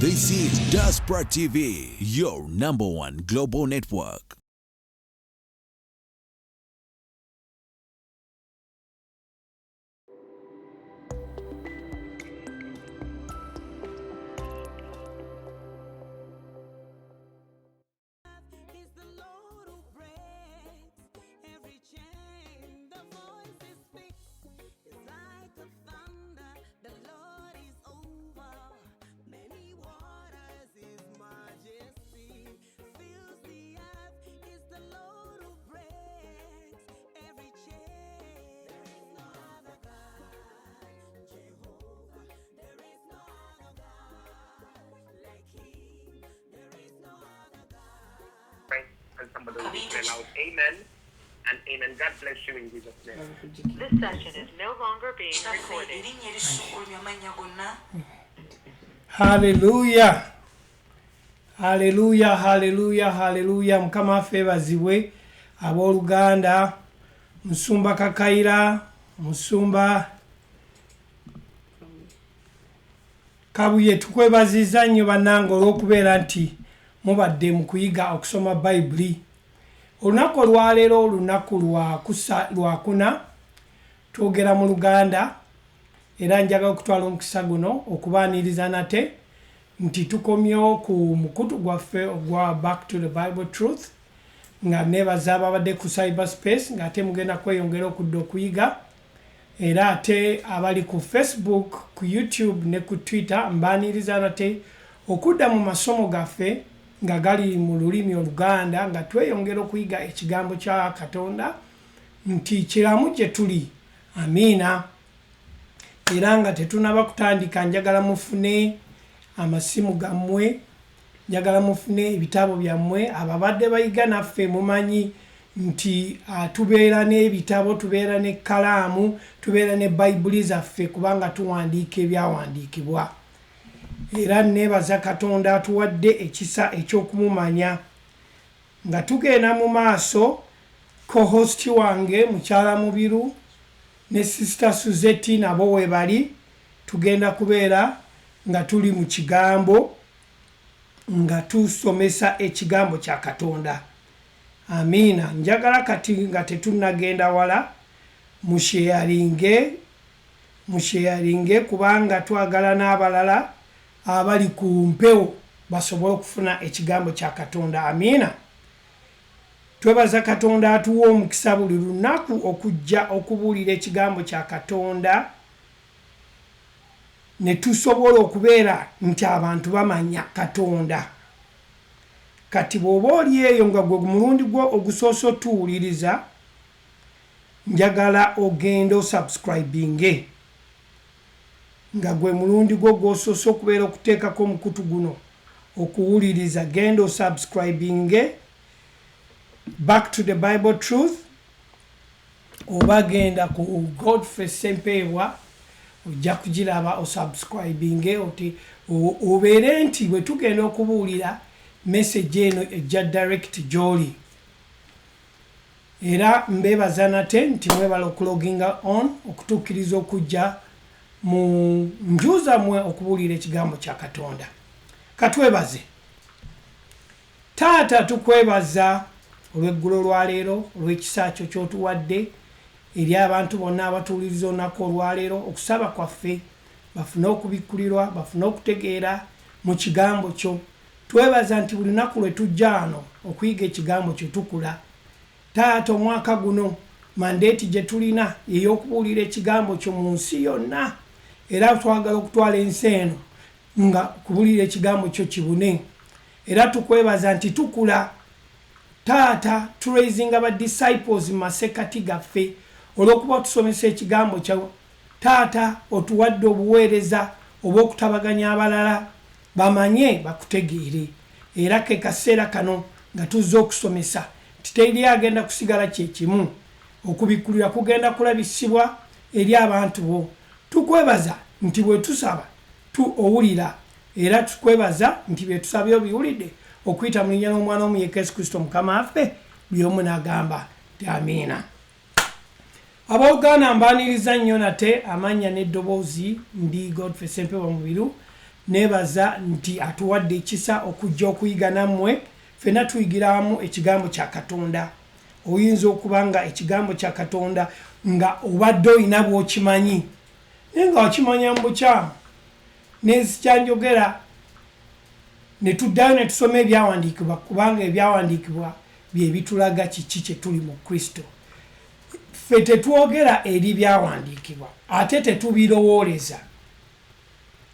This is Diaspora TV, your number one global network. And somebody will spell out amen and amen. God bless you in Jesus' name. This session is no longer being recorded. Hallelujah. Hallelujah, hallelujah, hallelujah. Mukama febazibwe abooluganda Musumba Kakaira, Musumba Kabuye, tukwebaziza nnyo bannange olw'okubeera nti mubadde mu kuyiga okusoma Bayibuli. Olunaku olwaleero olunaku lwakuna twogera mu Luganda, era njagala okutwala omukisa guno okubaaniriza nate nti tukomyewo ku mukutu gwaffe ogwa Back to the Bible Truth, nga nebaza ababadde ku cyberspace nga ate mugenda kweyongera okudda okuyiga, era ate abali ku Facebook, ku YouTube ne ku Twitter mbaaniriza nate okudda mu masomo gaffe nga gali mu lulimi Oluganda, nga tweyongera okuyiga ekigambo kya Katonda nti kiramu gye tuli. Amiina. Era nga tetunaba kutandika, njagala mufune amasimu gammwe, njagala mufune ebitabo byammwe. Ababadde bayiga naffe mumanyi nti tubeera n'ebitabo, tubeera ne kalaamu, tubeera ne Bayibuli zaffe kubanga tuwandiika ebyawandiikibwa. Era nebaza Katonda atuwadde ekisa ekyokumumanya. Nga tugenda mu maaso, co-host wange Mukyala Mubiru ne Sister Suzette nabo we bali, tugenda kubeera nga tuli mu kigambo nga tusomesa ekigambo kya Katonda. Amiina. Njagala kati nga tetunnagenda wala musheyaringe kubanga twagala n'abalala abali ku mpewo basobole okufuna ekigambo kya Katonda. Amiina. Twebaza Katonda atuwa omukisa buli lunaku okujja okubuulira ekigambo kya Katonda ne tusobola okubeera nti abantu bamanya Katonda. Kati bw'oba oli eyo nga gwe mulundi gwo ogusoose otuwuliriza, njagala ogenda osubscribinge. Nga gwe mulundi gwo gw'osoose okubeera okuteekako omukutu guno okuwuliriza, genda osubscribinge Back to the Bible Truth, oba genda ku Godfrey Sempeebwa ojja kugiraba osubscribinge oti obeere nti bwe tugenda okubuulira message eno ejja direct gy'oli. Era mbeebaza nate nti mwebala okuloginga on okutuukiriza okujja mu njuza mwe okubuulira ekigambo kya Katonda. Katwebaze. Taata, tukwebaza olw'eggulo lwaleero, olw'ekisa kyo ky'otuwadde eri abantu bonna abatuwuliriza olunaku olwaleero. Okusaba kwaffe bafune okubikkulirwa, bafune okutegeera mu kigambo kyo. Twebaza nti buli lunaku lwe tujja wano okuyiga ekigambo kyo tukula. Taata, omwaka guno mandeeti gye tulina ey'okubuulira ekigambo kyo mu nsi yonna, era twagala okutwala ensi eno nga kubuulira ekigambo kyo kibune. Era tukwebaza nti tukula. Taata, turaisinga ba disciples mu masekati gaffe olw'okuba tusomesa ekigambo kyo. Taata, otuwadde obuweereza obw'okutabaganya abalala bamanye bakutegeere. Era ke kaseera kano nga tuzze okusomesa titeri agenda kusigala kyekimu, okubikkulira kugenda kulabisibwa eri abantu bo. Tukwebaza nti bwe tusaba owulira, era tukwebaza nti bye tusabye obiwulidde, okuyita mu linnya ly'Omwana w'omu Yesu Kristo Mukama waffe, buli omu n'agamba nti amiina. Abooluganda mbaaniriza nnyo nate amannya n'eddoboozi ndi Godfrey Sempeebwa Mubiru, nebaza nti atuwadde ekisa okujja okuyiga nammwe ffenna tuyigiramu ekigambo kya Katonda. Oyinza okuba nga ekigambo kya Katonda nga obadde olina bw'okimanyi naye nga wakimanya mu bukyamu nezikyanjogera ne tuddayo ne tusoma ebyawandiikibwa kubanga ebyawandiikibwa bye bitulaga kiki kye tuli mu Kristo. Ffe tetwogera eri byawandiikibwa ate tetubirowooleza.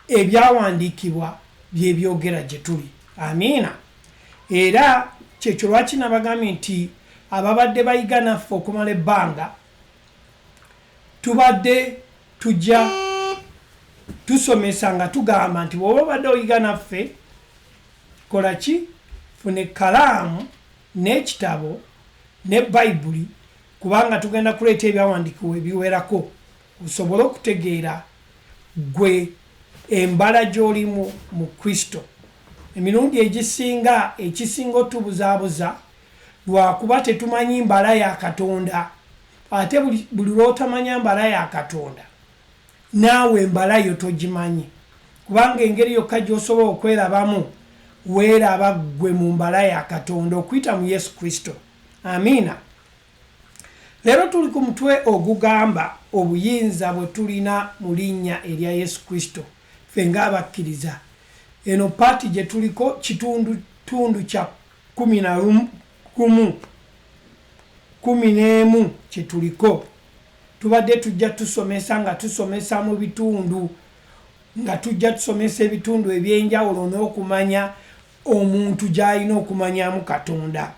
Ebyawandiikibwa bye byogera gye tuli. Amiina. Era kyekyo lwaki nabagambye nti ababadde bayiga naffe okumala ebbanga tubadde tujja tusomesa nga tugamba nti bw'oba obadde oyiga naffe kola ki? Funa ekkalaamu n'ekitabo ne Bayibuli kubanga tugenda kuleeta ebyawandiikibwa ebiwerako osobole okutegeera gwe embala gy'olimu mu Kristo. Emirundi ekisinga otubuzaabuza lwakuba tetumanyi mbala ya Katonda. Ate buli lw'otamanya mbala ya Katonda naawe embala yo togimanyi kubanga engeri yokka gy'osobola okwerabamu weeraba gwe mu mbala ya Katonda okuyita mu Yesu Kristo. Amiina. Leero tuli ku mutwe ogugamba obuyinza bwe tulina mu linnya erya Yesu Kristo ffe ng'abakkiriza. Eno paati gye tuliko kitundu kya 11 kye tuliko. Tubadde tujja tusomesa nga tusomesa mu bitundu nga tujja tusomesa ebitundu ebyenjawulo n'okumanya omuntu gy'alina okumanyamu Katonda.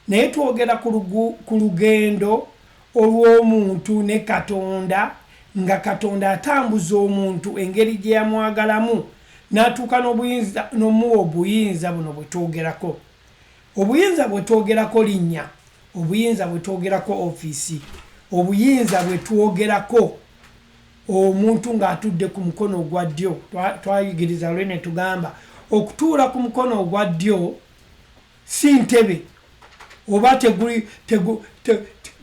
Naye twogera ku lugendo olw'omuntu ne Katonda nga Katonda atambuza omuntu engeri gye yamwagalamu n'atuuka n'omuwa obuyinza buno bwe twogerako. Obuyinza bwe twogerako linnya, obuyinza bwe twogerako ofiisi, obuyinza bwe twogerako omuntu ng'atudde ku mukono ogwa ddyo. Twayigiriza lwe ne tugamba okutuula ku mukono ogwa ddyo si ntebe oba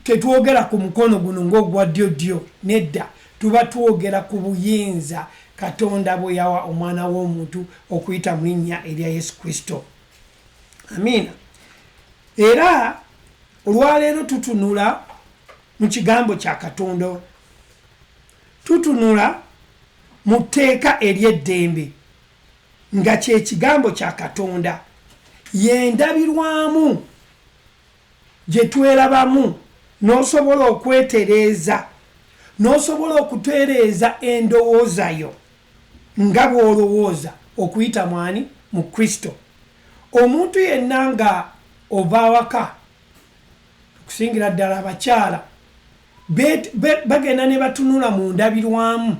tetwogera ku mukono guno ng'ogwa ddyo nedda, tuba twogera ku buyinza Katonda bwe yawa omwana w'omuntu okuyita mu linnya erya Yesu Kristo. Amiina. Era olwaleero tutunula mu kigambo kya Katonda, tutunula mu tteeka ery'eddembe nga kye kigambo kya Katonda yendabirwamu gye twerabamu n'osobola okwetereeza n'osobola okutereeza endowooza yo nga bw'olowooza okuyita mwani mu Kristo. Omuntu yenna nga ova awaka okusingira ddala abakyala bagenda ne batunula mu ndabirwamu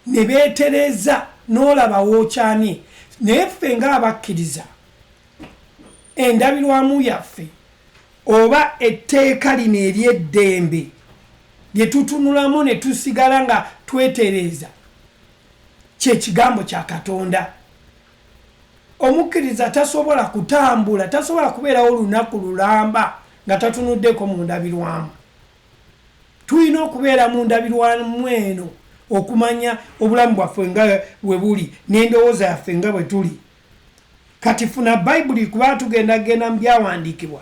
ne beetereeza n'olaba wookyamye. Naye ffe ng'abakkiriza endabirwamu yaffe oba etteeka lino ery'eddembe lye tutunulamu ne tusigala nga twetereeza kye kigambo kya Katonda. Omukkiriza tasobola kutambula, tasobola kubeerawo olunaku lulamba nga tatunuddeko mu ndabirwamu. Tulina okubeera mu ndabirwamu eno okumanya obulamu bwaffe nga bwe buli n'endowooza yaffe nga bwe tuli. Kati funa Bayibuli kuba tugenda mu byawandiikibwa,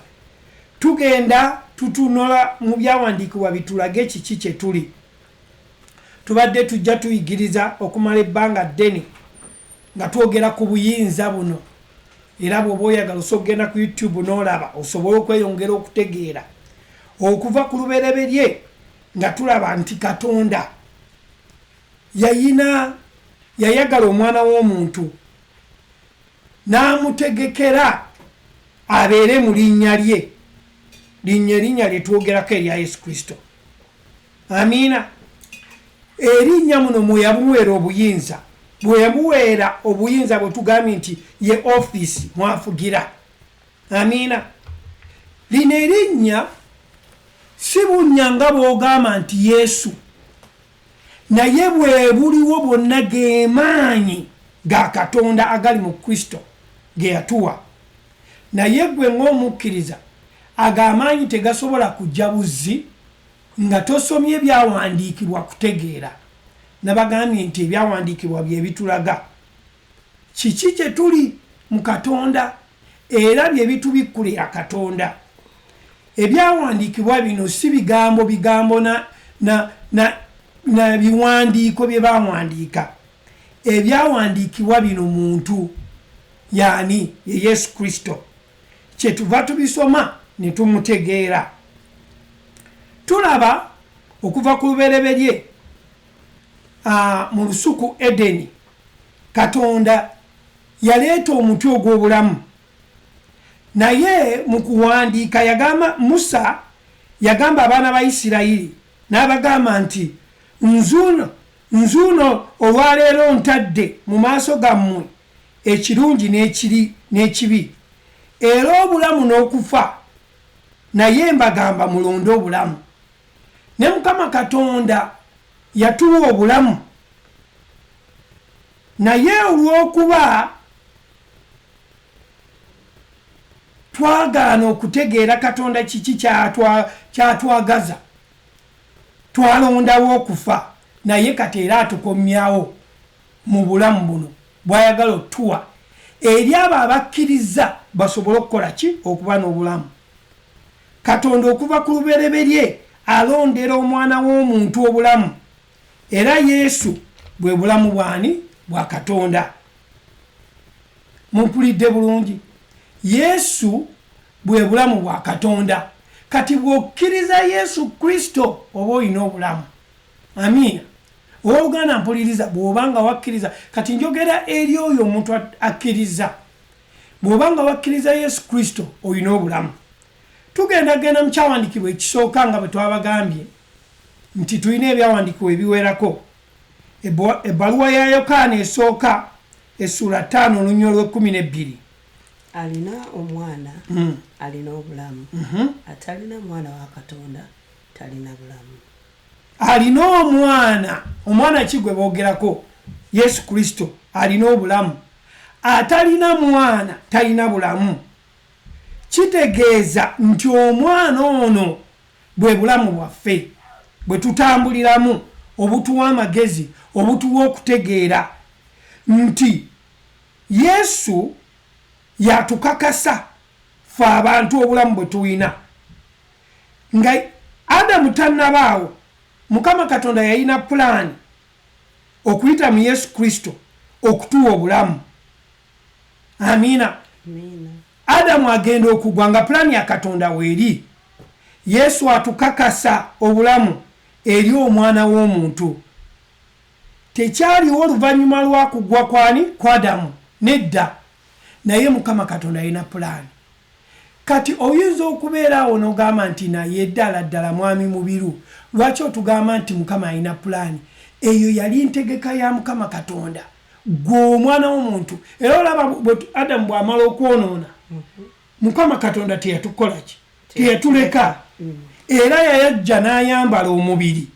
tugenda tutunula mu byawandiikibwa bitulage kiki kye tuli. Tubadde tujja tuyigiriza okumala ebbanga ddene nga twogera ku buyinza buno, era bw'oba oyagala osobola okugenda ku YouTube n'olaba osobole okweyongera okutegeera okuva ku lubereberye nga tulaba nti Katonda yayagala omwana w'omuntu n'amutegekera abeere mu linnya lye, erinnya lye twogerako erya Yesu Kristo. Amiina. Erinnya muno mwe yamuweera obuyinza, bwe yamuweera obuyinza bwe tugambye nti ye ofiisi mwafugira. Amiina. Lino erinnya si bunnya nga bw'ogamba nti Yesu, naye bwe buliwo bwonna ge maanyi ga Katonda agali mu Kristo ge yatuwa. Naye gwe ng'omukkiriza ag'amaanyi tegasobola kujja buzzi nga tosomye ebyawandiikibwa kutegeera. Nabagambye nti ebyawandiikibwa bye bitulaga kiki kye tuli mu Katonda era bye bitubikkulira Katonda. Ebyawandiikibwa bino si bigambo na biwandiiko bye bawandiika. Ebyawandiikibwa bino muntu yaani ye Yesu Kristo. Kyetuva tubisoma ne tumutegeera. Tulaba okuva ku lubereberye mu lusuku Edeni, Katonda yaleeta omuti ogw'obulamu. Naye mu kuwandiika yagamba Musa yagamba abaana ba Isirayiri n'abagamba nti nzuno olwaleero ntadde mu maaso gammwe ekirungi n'ekibi era obulamu n'okufa, naye mbagamba mulonde obulamu. Ne Mukama Katonda yatuwa obulamu, naye olw'okuba twagaana okutegeera Katonda kiki kyatwagaza, twalondawo okufa, naye kati era atukomyawo mu bulamu buno bw'ayagala otuwa eri abo abakkiriza basobole okukola ki? Okuba n'obulamu. Katonda okuva ku lubereberye alondera omwana w'omuntu obulamu, era Yesu bwe bulamu bwani? Bwa Katonda. Mumpulidde bulungi? Yesu bwe bulamu bwa Katonda. Kati bw'okkiriza Yesu Kristo oba olina obulamu. Amiina. Owooluganda mpuliriza bw'obanga wakkiriza. Kati njogera eri oyo omuntu akkiriza. Bw'obanga wakkiriza Yesu Kristo olina obulamu. Tugenda mu kyawandiikibwa ekisooka nga bwe twabagambye nti tulina ebyawandiikibwa ebiwerako. Ebbaluwa ya Yokaana esooka essula 5 olunyolo 12. Alina omwana alina obulamu, atalina mwana wa Katonda talina bulamu. Alina omwana kigwe boogerako Yesu Kristo alina obulamu, atalina mwana talina bulamu. Kitegeeza nti omwana ono bwe bulamu bwaffe bwe tutambuliramu, obutuwa amagezi, obutuwa okutegeera nti Yesu yatukakasa ffe abantu obulamu bwe tulina. Nga Adamu tannabaawo, Mukama Katonda yalina pulaani okuyita mu Yesu Kristo okutuwa obulamu. Amiina. Adamu agenda okugwa nga pulaani ya Katonda weeri. Yesu atukakasa obulamu eri omwana w'omuntu. Tekyaliwo oluvannyuma lwa kugwa kwani? Kwa Adamu. Nedda. Naye Mukama Katonda alina pulaani. Kati oyinza okubeeraawo n'ogamba nti naye ddala mwami mubiru. Lwaki otugamba nti Mukama alina pulaani? Eyo yali ntegeka ya Mukama Katonda. Gwe omwana w'omuntu. Era olaba Adamu bw'amala okwonoona, Mukama Katonda teyatukola ki? Teyatuleka. Era yayajja n'ayambala omubiri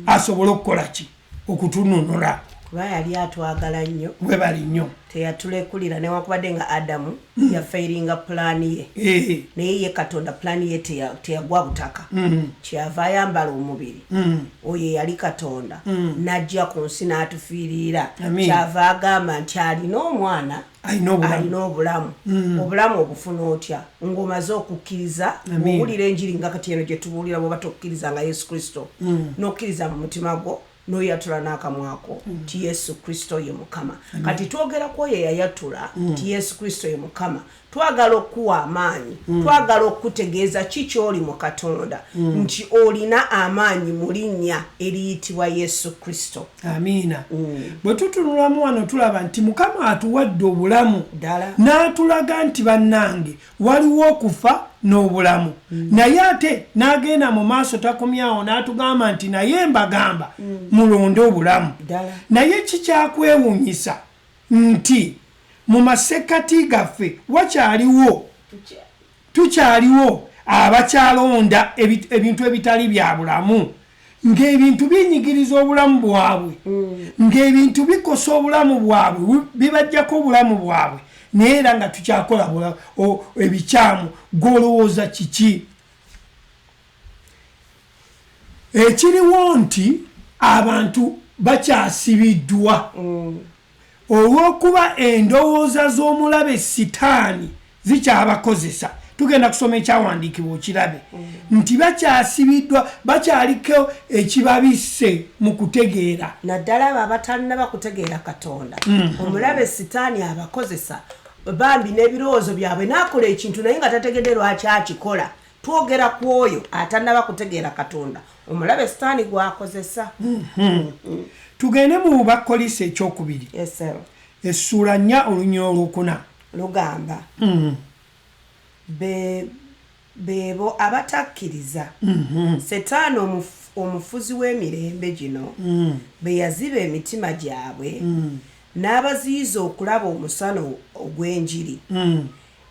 asobole okukola ki? Okutununula. Kuba yali atwagala nnyo. Bwe bali nnyo. Teyatulekulira newankubadde nga Adamu yafeiringa pulaani ye. Naye ye Katonda pulaani ye teyagwa butaka. Kyava ayambala omubiri. Oyo yali Katonda. N'ajja ku nsi n'atufiirira. Kyava agamba nti alina omwana alina obulamu. Obulamu obufuna otya? Ng'omaze okukkiriza, ng'owulira enjiri nga kati eno gye tubuulira bw'oba tokkiriza nga Yesu Kristo. N'okkiriza mu mutima gwo. Noyatula n'akamwako ti Yesu Kristo ye Mukama. Kati twogera ku oyo yayatula ti Yesu Kristo ye Mukama. Twagala okuwa amaanyi, twagala okutegeeza kiki oli mu Katonda, nti olina amaanyi mu linnya eriyitibwa Yesu Kristo. Amiina. Bwe tutunulamu wano tulaba nti Mukama atuwadde obulamu n'atulaga nti bannange waliwo okufa n'obulamu. Naye ate n'agenda mu maaso takomyawo n'atugamba nti naye mbagamba mulonde obulamu. Naye kikyakwewuunyisa nti mu masekati gaffe tukyaliwo abakyalonda ebintu ebitali bya bulamu, ng'ebintu binyigiriza obulamu bwabwe, ng'ebintu bikosa obulamu bwabwe, bibajjako obulamu bwabwe, naye era nga tukyakola ebikyamu. Gw'olowooza kiki? Ekiriwo nti abantu bakyasibiddwa. olw'okuba endowooza z'omulabe sitaani zikyabakozesa. Tugenda kusoma ekyawandiikibwa okirabe nti bakyasibiddwa bakyaliko ekibabisse mu kutegeera naddala abo abatalina kutegeera Katonda. Omulabe sitaani abakozesa bambi n'ebirowoozo byabwe n'akola ekintu naye nga tategedde lwaki akikola. Twogera ku oyo atanaba kutegeera Katonda, omulabe sitaani gwakozesa. Tugende mu Bakolisi ekyokubiri essuula 4 olunya olwokuna lugamba beebo abatakkiriza setaani omufuzi w'emirembe gino be yaziba emitima gyabwe n'abaziyiza okulaba omusana ogw'enjiri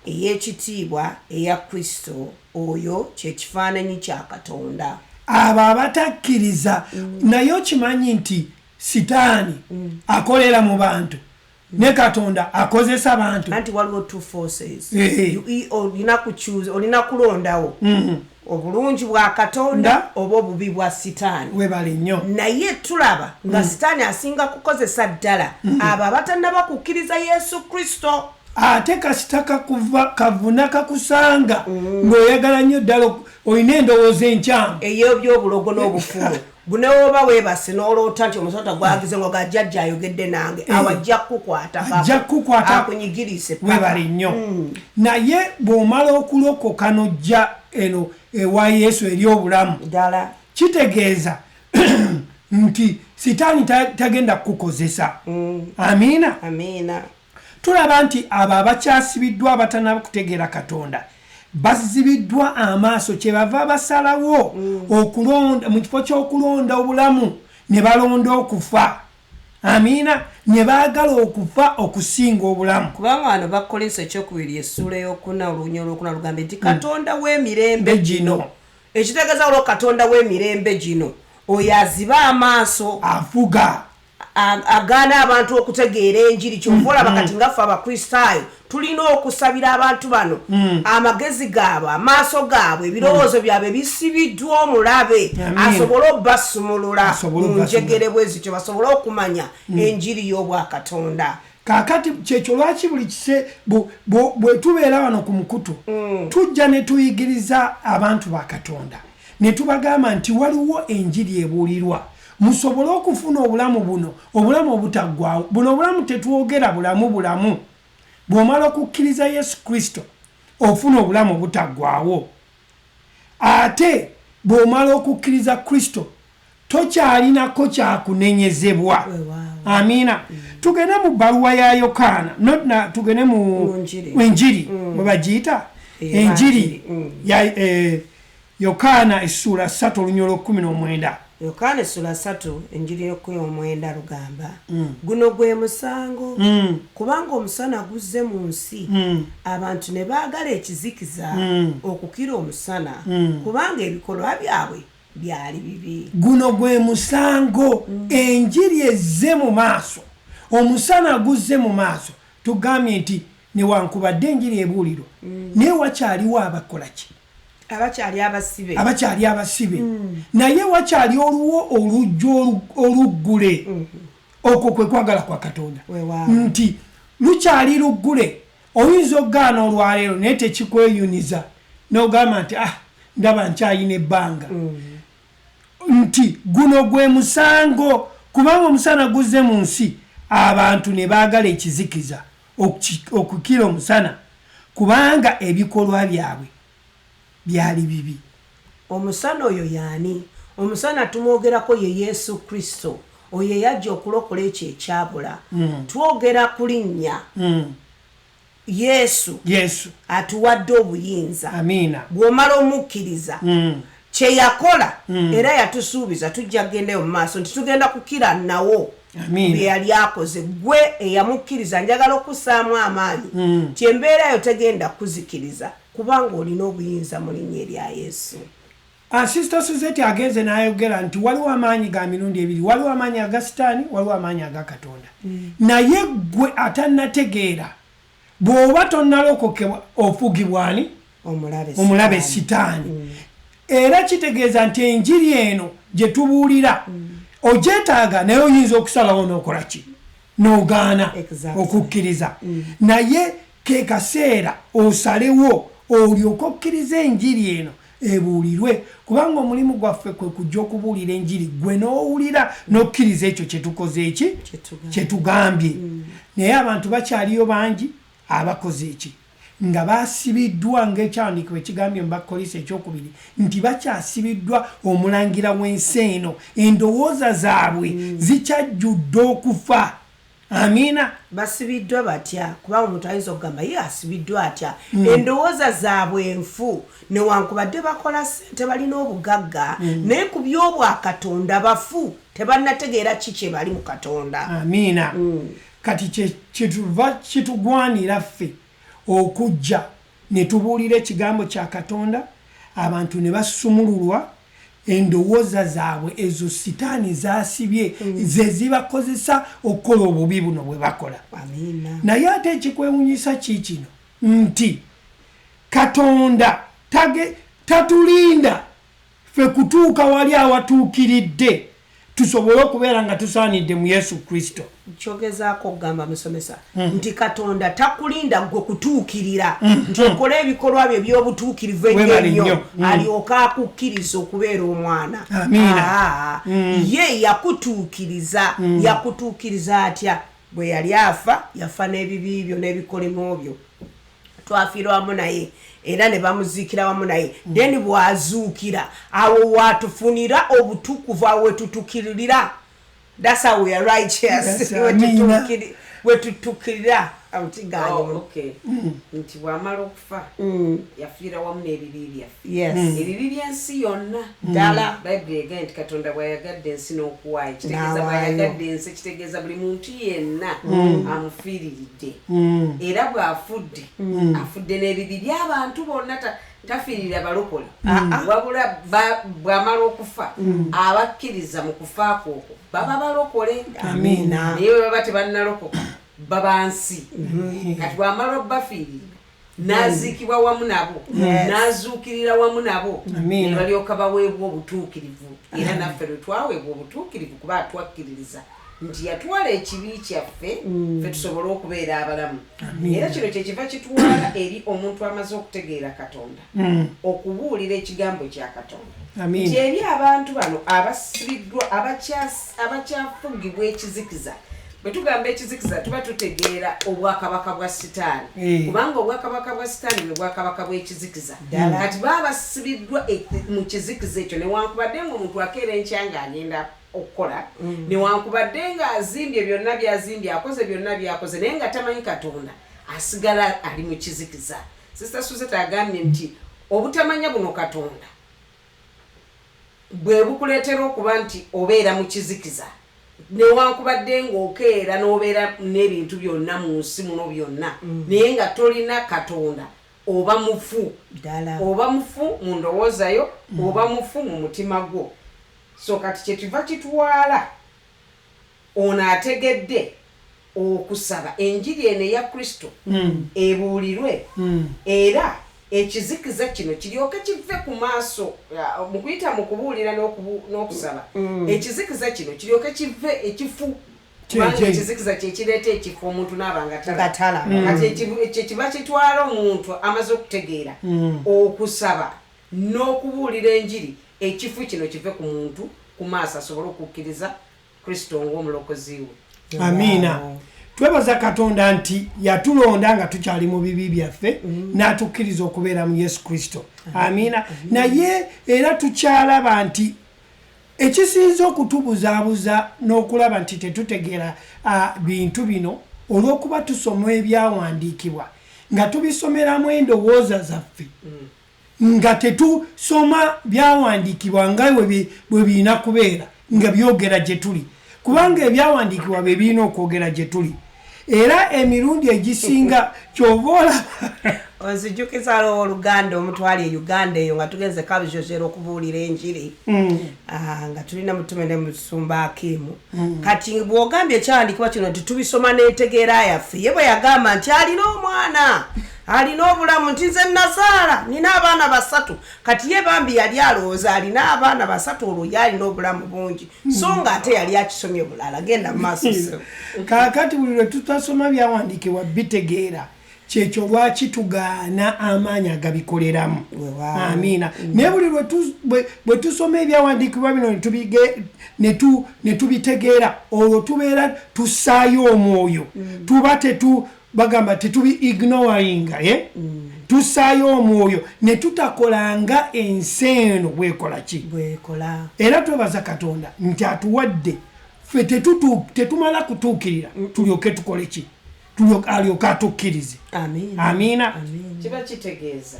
ey'ekitiibwa eya Kristo, oyo kye kifaananyi kya Katonda. Abo abatakkiriza naye okimanyi nti sitaani akolera mu bantu ne Katonda akozesa bantu. Anti waliwo two forces. Olina kulondawo obulungi bwa Katonda oba obubi bwa sitaani. Webale nnyo. Naye tulaba nga sitaani asinga kukozesa ddala abo abatannaba kukkiriza Yesu Kristo. Ate kasita kavuna kakusanga ng'oyagala nnyo ddala olina endowooza enkyamu ey'ebyobulogo n'obufumu. Bunewoba weebase n'oloota nti omusota gwagize ngo gajjajja ayogedde nange awajja kukwata akunyigiriise webale nnyo. Naye bw'omala okulokoka n'ojja eno ewa Yesu eri obulamu ddala kitegeeza nti sitaani tagenda kukukozesa. Amiina. Tulaba nti abo abakyasibiddwa abatannaba kutegeera Katonda bazibiddwa amaaso kyebava basalawo okulonda mu kifo ky'okulonda obulamu ne balonda okufa. Amiina. Ne baagala okufa okusinga obulamu. Kubanga wano Bakolisi ekyokubiri essuula ey'okuna olunya olwokuna lugambe nti Katonda w'emirembe gino. Ekitegeeza olwo Katonda w'emirembe gino oyo aziba amaaso afuga agaana abantu okutegeera enjiri. Kyova olaba kati ngaffe Abakristaayo tulina okusabira abantu bano amagezi gaabwe amaaso gaabwe ebirowoozo byabwe bisibiddwa omulabe asobole obbasumulula mu njegere bwe zityo basobole okumanya enjiri y'obwakatonda. Kaakati kyekyo lwaki buli kise bwe tubeera wano ku mukutu tujja ne tuyigiriza abantu ba Katonda ne tubagamba nti waliwo enjiri ebuulirwa musobole okufuna obulamu buno obulamu obutaggwaawo. Buno obulamu tetwogera bulamu bw'omala okukkiriza Yesu Kristo ofuna obulamu obutaggwaawo. Ate bw'omala okukkiriza Kristo tokyalinako kyakunenyezebwa. Amiina. Tugende mu bbaluwa ya Yokaana tugende mu enjiri bwe bagiyita enjiri ya Yokaana essuula 3 olunya olw'19. Yokaana essula 3 enjiri y'okuyomwenda lugamba guno gwe musango kubanga omusana guzze mu nsi abantu ne baagala ekizikiza okukira omusana kubanga ebikolwa byabwe byali bibi. Guno gwe musango enjiri ezze mu maaso omusana guzze mu maaso tugambye nti newankubadde enjiri ebuulirwa naye wakyaliwo abakolaki abakyali abasibe naye wakyali oluwo olujjo oluggule okwo kwe kwagala kwa Katonda nti lukyali luggule. Oyinza okugaana olwaleero naye tekikweyuniza n'ogamba nti ndaba nkyayina ebbanga nti guno gwe musango kubanga omusana guzze mu nsi abantu ne baagala ekizikiza okukira omusana kubanga ebikolwa byabwe byali bibi. Omusana oyo yaani? Omusana tumwogerako ye Yesu Kristo oyo yajja okulokola ekyo ekyabula. Twogera ku linnya Yesu atuwadde obuyinza. Amiina. Bw'omala omukkiriza kye yakola era yatusuubiza tujja kugendayo mu maaso nti tugenda kukira nawo bye yali akoze. Gwe eyamukkiriza njagala okussaamu amaanyi ti embeera yo tegenda kuzikiriza kubanga olina obuyinza mu linnya erya Yesu. Sister Suzette agenze n'ayogera nti waliwo amaanyi ga mirundi ebiri, waliwo amaanyi aga sitaani, waliwo amaanyi aga Katonda. Naye gwe atannategeera bw'oba tonnalokokebwa ofugibwani omulabe sitaani. Era kitegeeza nti enjiri eno gye tubuulira ogyetaaga naye oyinza okusalawo n'okola ki n'ogaana Exactly. okukkiriza naye ke kaseera osalewo olyoke okkiriza enjiri eno ebuulirwe kubanga omulimu gwaffe kwe kujja okubuulira enjiri gwe n'owulira n'okkiriza ekyo kyetukoze eki kyetugambye naye abantu bakyaliyo bangi abakoze eki nga basibiddwa ng'ekyawandiikibwa ekigambye mu bakolisi ekyokubiri nti bakyasibiddwa omulangira w'ensi eno endowooza zaabwe zikyajjudde okufa amiina basibiddwa batya kubanga omuntu ayinza okugamba ye asibiddwa atya endowooza zaabwe enfu newankubadde bakola ssente balina obugagga naye ku by'obwakatonda bafu tebannategeera ki kye bali mu katonda amiina kati kyetuva kitugwanira ffe okujja ne tubuulira ekigambo kya katonda abantu ne basumululwa endowooza zaabwe ezo sitaani zasibye ze zibakozesa okukola obubi buno bwe bakola naye ate ekikwewunyisa kiikino nti katonda tatulinda ffe kutuuka wali awatuukiridde tusobole okubeera nga tusaanidde mu Yesu Kristo kyogezaako okugamba musomesa nti katonda takulinda gwe kutuukirira nti okola ebikolwa byo eby'obutuukirivu ennyo alyoka akukkiriza okubeera omwana ye yakutuukiriza atya bwe yali afa yafa n'ebibi byo n'ebikolimo byo twafiira wamu naye era ne bamuziikira wamu naye then bwazuukira awo watufunira obutukuvu awo wetutukiririra that's how we are righteous wetutukirira amutiganyo nti bw'amala okufa yafiira wamu n'ebibi byaffe ebibi by'ensi yonna ddala bayibuli egamba nti katonda bw'ayagadde ensi n'okuwaayo kitegeeza bw'ayagadde ensi kitegeeza buli muntu yenna amufiiriridde era bw'afudde afudde n'ebibi by'abantu bonna tafiirira balokole wabula bw'amala okufa abakkiriza mu kufaako okwo baba balokole naye bwe baba tebannalokoka baba nsi kati bw'amala obbafiirira n'aziikibwa wamu nabo n'azuukirira wamu nabo ne balyoka baweebwa obutuukirivu era naffe lwe twaweebwa obutuukirivu kuba atwakkiririza nti yatwala ekibi kyaffe ffe tusobole okubeera abalamu era kino kyekiva kitwala eri omuntu amaze okutegeera katonda okubuulira ekigambo kya katonda nti eri abantu bano abasibiddwa abakyafugibwa ekizikiza bwe tugamba ekizikiza tuba tutegeera obwakabaka bwa sitaani kubanga obwakabaka bwa sitaani bwe bwakabaka bw'ekizikiza kati baba basibiddwa mu kizikiza ekyo newankubadde ng'omuntu akeera enkya ng'agenda okukola newankubadde nga azimbye byonna byazimbye akoze byonna byakoze naye nga tamanyi katonda asigala ali mu kizikiza Sister Suzette agambye nti obutamanya buno katonda bwe bukuleetera okuba nti obeera mu kizikiza newankubadde ng'okeera n'obeera n'ebintu byonna mu nsi muno byonna naye nga tolina katonda oba mufu mu ndowooza yo oba mufu mu mutima gwo so kati kyekiva kitwala ono ategedde okusaba enjiri eno eya Kristo ebuulirwe era ekizikiza kino kiryoke kive ku maaso mu kuyita mu kubuulira n'okusaba ekizikiza kino kiryoke kive ekifu kubanga ekizikiza kyekireeta ekifo omuntu n'aba nga tala kati kyekiba kitwala omuntu amaze okutegeera okusaba n'okubuulira enjiri ekifu kino kive ku muntu ku maaso asobole okukkiriza Kristo ng'omulokozi we amiina twebaza katonda nti yatulonda nga tukyali mu bibi byaffe n'atukkiriza okubeera mu Yesu Kristo amiina naye era tukyalaba nti ekisinza okutubuzaabuza n'okulaba nti tetutegeera bintu bino olw'okuba tusoma ebyawandiikibwa nga tubisomeramu endowooza zaffe nga tetusoma byawandiikibwa nga bwe birina kubeera nga byogera gye tuli kubanga ebyawandiikibwa bye birina okwogera gye tuli era emirundi egisinga kyova olaba onzijukiza oluganda omutwali e Uganda eyo nga tugenze kabijojera okubuulira enjiri nga tulina mutume ne musumba Akimu kati bw'ogambye ekyawandiikibwa kino nti tubisoma n'entegeera yaffe ye bwe yagamba nti alina omwana alina obulamu nti nze nazaala nina abaana 3 kati ye bambi yali alowooza alina abaana 3 olwo yalina obulamu bungi so nga ate yali akisomye bulala genda mu maaso kaakati buli lwe tutasoma byawandiikibwa bitegeera kyekyo lwaki tugaana amaanyi agabikoleramu amiina naye buli bwe tusoma ebyawandiikibwa bino ne tubitegeera olwo tubeera tussaayo omwoyo tuba bagamba tetubi ignoringa tussaayo omwoyo ne tutakolanga ensi eno bwekola ki era twebaza Katonda nti atuwadde ffe tetumala kutuukirira tulyoke tukole ki alyoka atukkirize amiina kiba kitegeeza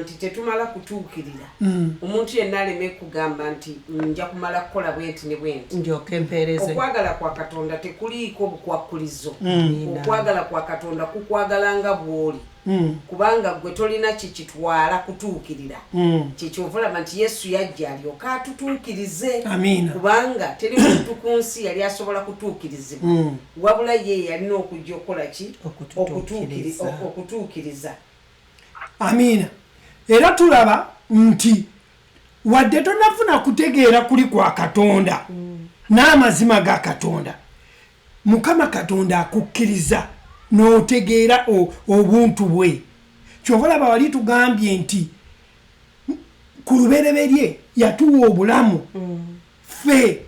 nti tetumala kutuukirira omuntu yenna aleme kugamba nti nja kumala kukola bwenti ne bwenti ndyoke empeereze okwagala kwa Katonda tekuliiko bukwakkulizo okwagala kwa Katonda kukwagala nga bw'oli kubanga gwe tolina kikitwala kutuukirira kyekyova olaba nti Yesu yajja alyoka atutuukirize kubanga teri muntu ku nsi yali asobola kutuukirizibwa wabula ye yalina okujja okukola ki okutuukiriza amiina era tulaba nti wadde tonafuna kutegeera kuli kwa Katonda n'amazima ga Katonda Mukama Katonda akukkiriza n'otegeera obuntu bwe kyova olaba wali tugambye nti ku lubereberye yatuwa obulamu ffe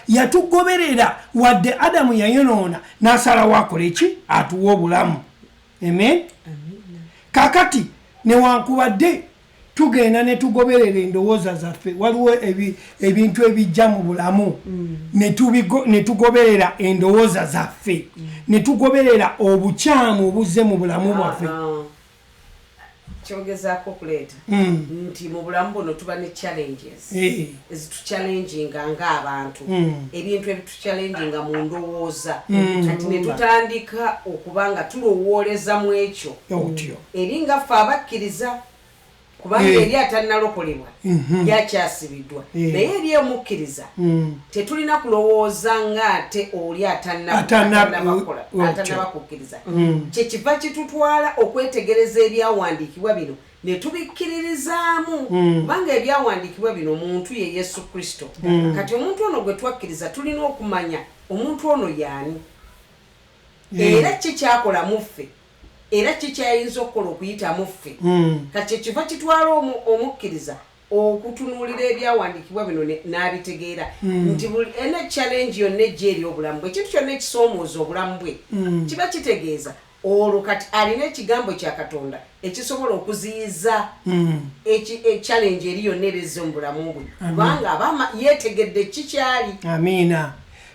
yatugoberera wadde Adamu yayonoona n'asalawo akole eki atuwa obulamu amen kakati newankubadde tugenda ne tugoberera endowooza zaffe waliwo ebintu ebijja mu bulamu ne tugoberera endowooza zaffe ne tugoberera obukyamu obuzze mu bulamu bwaffe kyogezaako okuleeta nti mu bulamu buno tuba ne challenges ezituchallenginga ng'abantu ebintu ebituchallenginga mu ndowooza kati ne tutandika okuba nga tulowooleza mu ekyo eri nga ffe abakkiriza kubanga eri atannalokolebwa yakyasibiddwa naye eri omukkiriza tetulina kulowooza ng'ate oli atannabakukkiriza kyekiva kitutwala okwetegereza ebyawandiikibwa bino ne tubikkiririzaamu kubanga ebyawandiikibwa bino omuntu ye Yesu Kristo kati omuntu ono gwe twakkiriza tulina okumanya omuntu ono y'ani era kikyakola mu ffe era kikyayinza okukola okuyitamu ffe kati kiva kitwala omukkiriza okutunuulira ebyawandiikibwa bino n'abitegeera nti ena challenge yonna ejja eri obulamu bwe ekintu kyonna ekisoomooza obulamu bwe kiba kitegeeza olwo kati alina ekigambo kya Katonda ekisobola okuziyiza challenge eri yonna erezze mu bulamu bwe kubanga aba yeetegedde kikyali amiina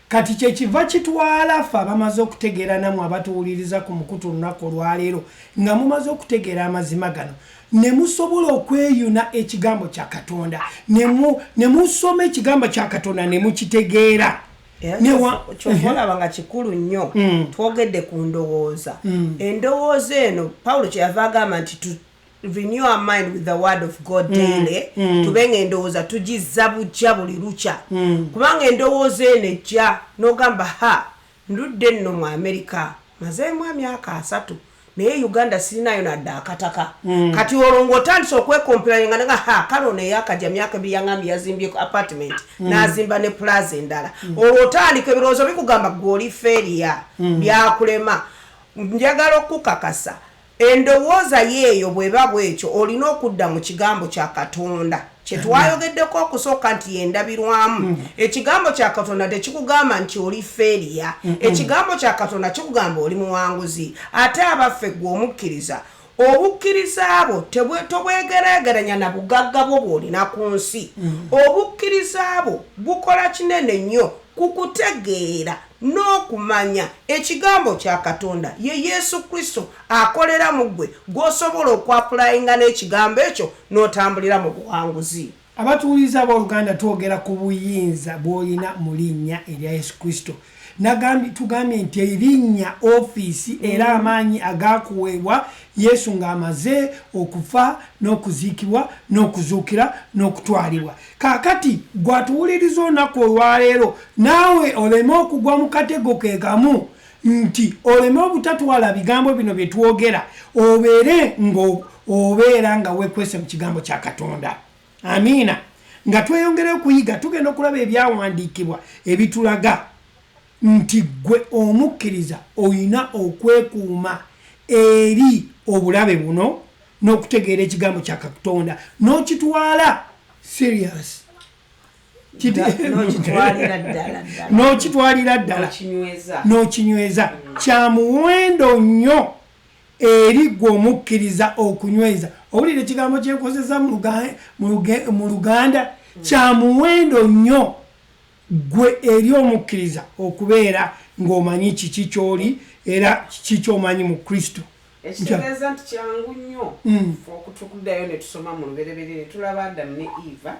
kati kyekiva kitwala ffe abamaze okutegeera namwe abatuwuliriza ku mukutu olunaku olwaleero nga mumaze okutegeera amazima gano ne musobola okweyuna ekigambo kya Katonda ne musoma ekigambo kya Katonda ne mukitegeera kyokolaba nga kikulu nnyo twogedde ku ndowooza endowooza eno Pawulo kyeyava agamba nti renew our mind with the word of God daily tubenga endowooza tugizza bujja buli lukya kubanga endowooza eno ejja n'ogamba ndudde nno mu Amerika mazeemu emyaka 3 naye Uganda sirinayo nadde akataka kati olwo ng'otandise okwekompiranga nga kale ono eyakajja myaka 2 yaŋŋambye yazimbye apartment n'azimba ne plaza endala olwo otandika ebirowoozo bikugamba gwe oli feriya byakulema njagala okukakasa endowooza yeeyo bweba bwekyo olina okudda mu kigambo kya Katonda kyetwayogeddeko okusooka nti yendabirwamu ekigambo kya Katonda tekikugamba nti oli feriya ekigambo kya Katonda kikugamba oli muwanguzi ate abaffe gwe omukkiriza obukkiriza abo tobwegeraageranya na bugagga bwo bw'olina ku nsi obukkiriza abo bukola kinene nnyo kukutegeera n'okumanya ekigambo kya Katonda ye Yesu Kristo akolera mu gwe gw'osobola okwapulayinga n'ekigambo ekyo n'otambulira mu buwanguzi. Abatuwuliza abooluganda twogera ku buyinza bw'olina mu linnya erya Yesu Kristo. Tugambye nti erinnya ofiisi era amaanyi agakuweebwa Yesu ng'amaze okufa n'okuziikibwa n'okuzuukira n'okutwalibwa. Kaakati gwatuwuliriza olunaku olwaleero naawe oleme okugwa mu katego ke kamu nti oleme obutatwala bigambo bino bye twogera obeera nga weekwese mu kigambo kya Katonda. Amiina. Nga tweyongera okuyiga tugenda okulaba ebyawandiikibwa ebitulaga nti gwe omukkiriza oyina okwekuuma eri obulabe buno n'okutegeera ekigambo kya Katonda n'okitwala serious. N'okitwalira ddala n'okinyweza. Kya muwendo nnyo eri gwe omukkiriza okunyweza. Owulira ekigambo kyenkozesa mu Luganda? Kya muwendo nnyo gwe eri omukkiriza okubeera ng'omanyi kiki ky'oli era kiki ky'omanyi mu Kristo. Ekitegeeza nti kyangu nnyo okutukuddayo ne tusoma mu lubereberye ne tulaba Adamu ne Eva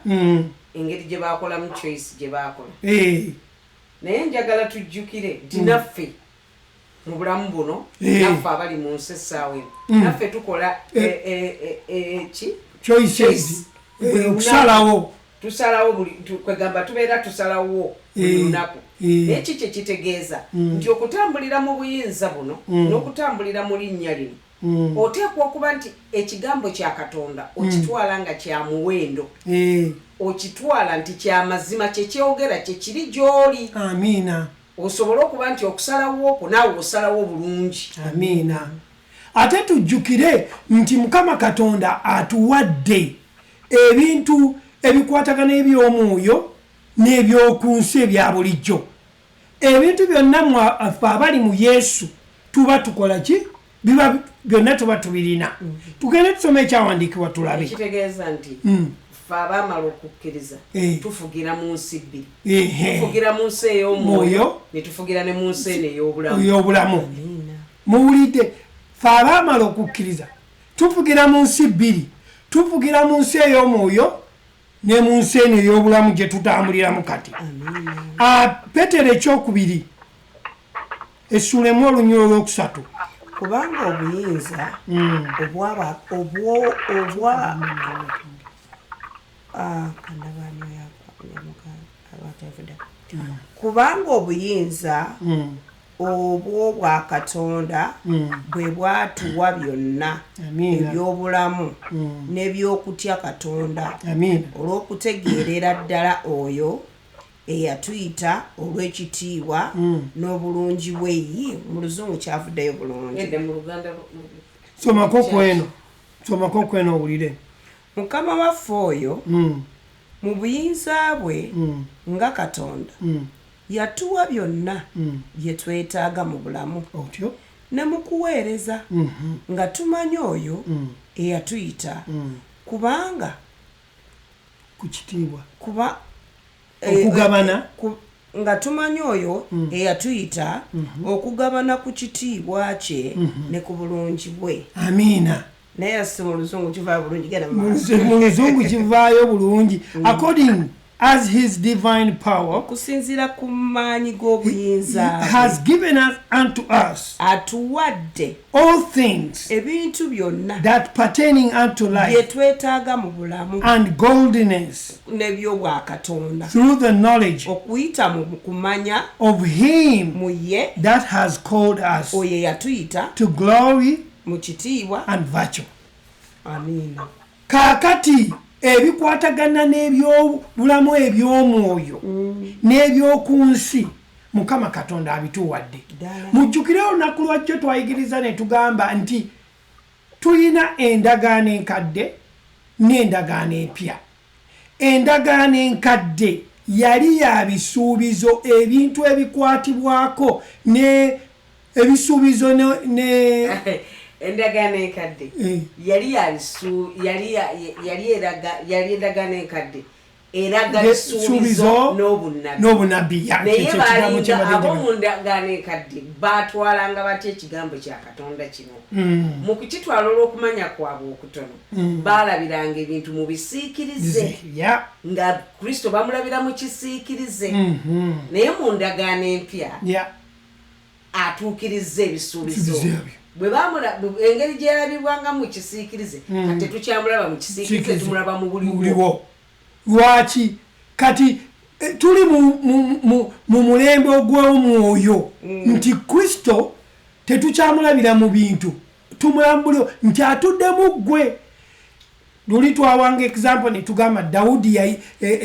engeri gye baakolamu choice gye baakola. Naye njagala tujjukire nti naffe mu bulamu buno naffe abali mu nsi essaawa eno naffe tukola choices tusalawo buli kwegamba tubeera tusalawo buli lunaku. Naye kiki ekitegeeza nti okutambulira mu buyinza buno n'okutambulira mu linnya lino oteekwa okuba nti ekigambo kya Katonda okitwala nga kya muwendo, okitwala nti kya mazima, kyekyogera kyekiri gy'oli. Amiina. Osobola okuba nti okusalawo okwo naawe osalawo bulungi. Amiina. Ate tujjukire nti Mukama Katonda atuwadde ebintu ebikwatagana eby'omwoyo n'ebyoku nsi ebya bulijjo. Ebintu byonna ffe abali mu Yesu tuba tukola ki? Biba byonna tuba tubirina. Tugende tusome ekyawandiikibwa tulabe. Ekitegeeza nti ffe abaamala okukkiriza tufugira mu nsi bbiri. Tufugira mu nsi ey'omwoyo ne tufugira ne mu nsi eno ey'obulamu. Muwulidde? Ffe abaamala okukkiriza tufugira mu nsi bbiri. Tufugira mu nsi ey'omwoyo ne mu nsi eno ey'obulamu gye tutambuliramu kati. Petero ekyokubiri essuulemu olunyulo olwokusatu. Kubanga obuyinza kubanga obuyinza obwa Katonda bwe bwatuwa byonna eby'obulamu n'ebyokutya Katonda olw'okutegeerera ddala oyo eyatuyita olw'ekitiibwa n'obulungi bwe ye. Mu Luzungu kyavuddeyo bulungi. Somako kweno owulire. Mukama waffe oyo mu buyinza bwe nga Katonda yatuwa byonna bye twetaaga mu bulamu ne mu kuweereza nga tumanyi oyo eyatuyita kubanga ku kitiibwa okugabana nga tumanyi oyo eyatuyita okugabana ku kitiibwa kye ne ku bulungi bwe. Amiina. Naye si mu Luzungu kivaayo bulungi. Mu Luzungu kivaayo bulungi. According as his divine power kusinzira ku maanyi g'obuyinza has given us unto us atuwadde all things ebintu byonna that pertaining unto life bye twetaaga mu bulamu and godliness n'ebyobwa Katonda through the knowledge okuyita mu kumanya of him mu ye that has called us oyo yatuyita to glory mu kitiibwa and virtue. Amiina. Kaakati ebikwatagana n'ebyobulamu eby'omwoyo n'ebyoku nsi Mukama Katonda abituwadde. Mujjukire olunaku lwajjo twayigiriza ne tugamba nti tulina endagaano enkadde n'endagaano empya. Endagaano enkadde yali ya bisuubizo, ebintu ebikwatibwako ne ebisuubizo ne endagaano enkadde yali endagaano enkadde eraga bisuubizo n'obunabbi. Naye balinga abo mu ndagaano enkadde baatwalanga batya ekigambo kya Katonda kino mu kukitwala olw'okumanya kwabwe okutono baalabiranga ebintu mu bisiikirize nga Kristo bamulabira mu kisiikirize. Naye mu ndagaano empya atuukiriza ebisuubizo bwe bamula engeri gye yalabibwanga mu kisiikirize kati tukyamulaba mu kisiikirize tumulaba mu buliwo. Lwaki kati tuli mu mulembe ogw'omwoyo nti Kristo tetukyamulabira mu bintu tumulambuliro nti atudde mu ggwe. Luli twawanga example ne tugamba Dawudi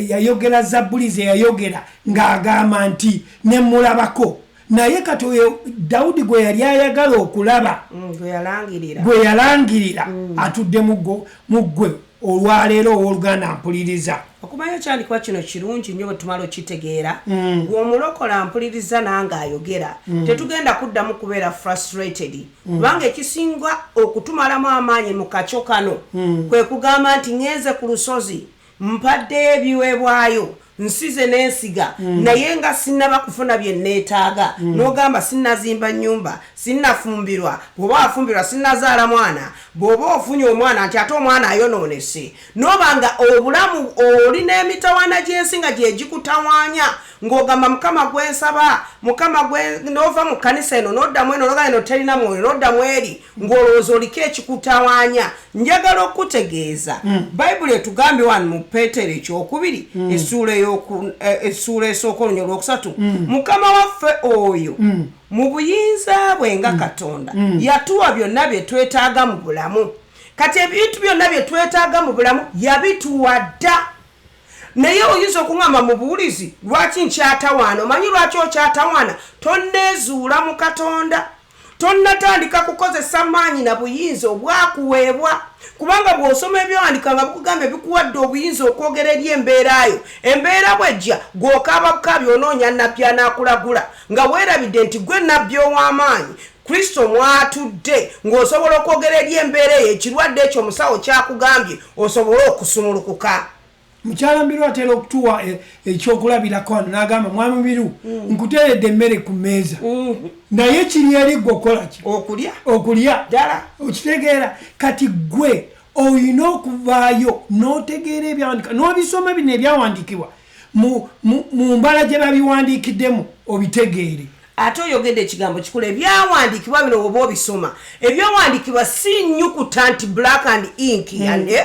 yayogera Zabbuli ze yayogera ng'agamba nti ne mulabako naye kati oyo Dawudi gwe yali ayagala okulaba gwe yalangirira atudde mu ggwe. Olwaleero owooluganda mpuliriza okumanya ekyandikwa kino kirungi nnyo bwe tumala okitegeera gweomulokola mpuliriza nange ayogera tetugenda kuddamu kubeera frustrated kubanga ekisinga okutumalamu amaanyi mu kakyo kano kwe kugamba nti ngenze ku lusozi mpaddeyo ebiweebwayo nsize n'ensiga naye nga sinnaba kufuna bye neetaaga n'ogamba sinnazimba nnyumba sinnafumbirwa bw'oba wafumbirwa sinnazaala mwana bw'oba ofunye omwana nti ate omwana ayonoonese n'oba nga obulamu olina emitawaana gy'ensi nga gye gikutawaanya ng'ogamba mukama gwensaba mukama n'ova mu kkanisa eno n'oddamu eno n'ogamba eno terina mwoyo n'oddamu eri ng'olowooza oliko ekikutawaanya. Njagala okutegeeza bayibuli etugambye wano mu Peetero ekyokubiri essuula esooka olunya olwokusatu mukama waffe oyo mu buyinza bwe nga Katonda yatuwa byonna bye twetaaga mu bulamu. Kati ebintu byonna bye twetaaga mu bulamu yabituwa dda. Naye oyinza okuŋŋamba mu buwulizi lwaki nkyatawaana omanyi lwaki okyatawaana tonneezuula mu Katonda tonnatandika kukozesa maanyi na buyinza obwakuweebwa kubanga bw'osoma ebyawandiika nga bukugamba bikuwadde obuyinza okwogera eri embeerayo embeera bwejja gw'okaaba bukabi onoonya nnabbi anaakulagula nga weerabidde nti gwe nnabbi ow'amaanyi Kristo mwatudde ng'osobola okwogera eri embeera eyo ekirwadde ekyo omusawo kyakugambye osobole okusumulukuka. Mukyala Mbiru atera okutuwa ekyokulabirako wano n'agamba mwami Mbiru nkuteeredde emmere ku mmeeza naye kiri eri gwe okola ki okulya ddala okitegeera. Kati gwe olina okuvaayo n'otegeera ebyawandiika n'obisoma bino ebyawandiikibwa mu mbala gye babiwandiikiddemu obitegeere. Ate oyogedde ekigambo kikulu ebyawandiikibwa bino oba obisoma ebyawandiikibwa si nnyukuta nti black and ink yane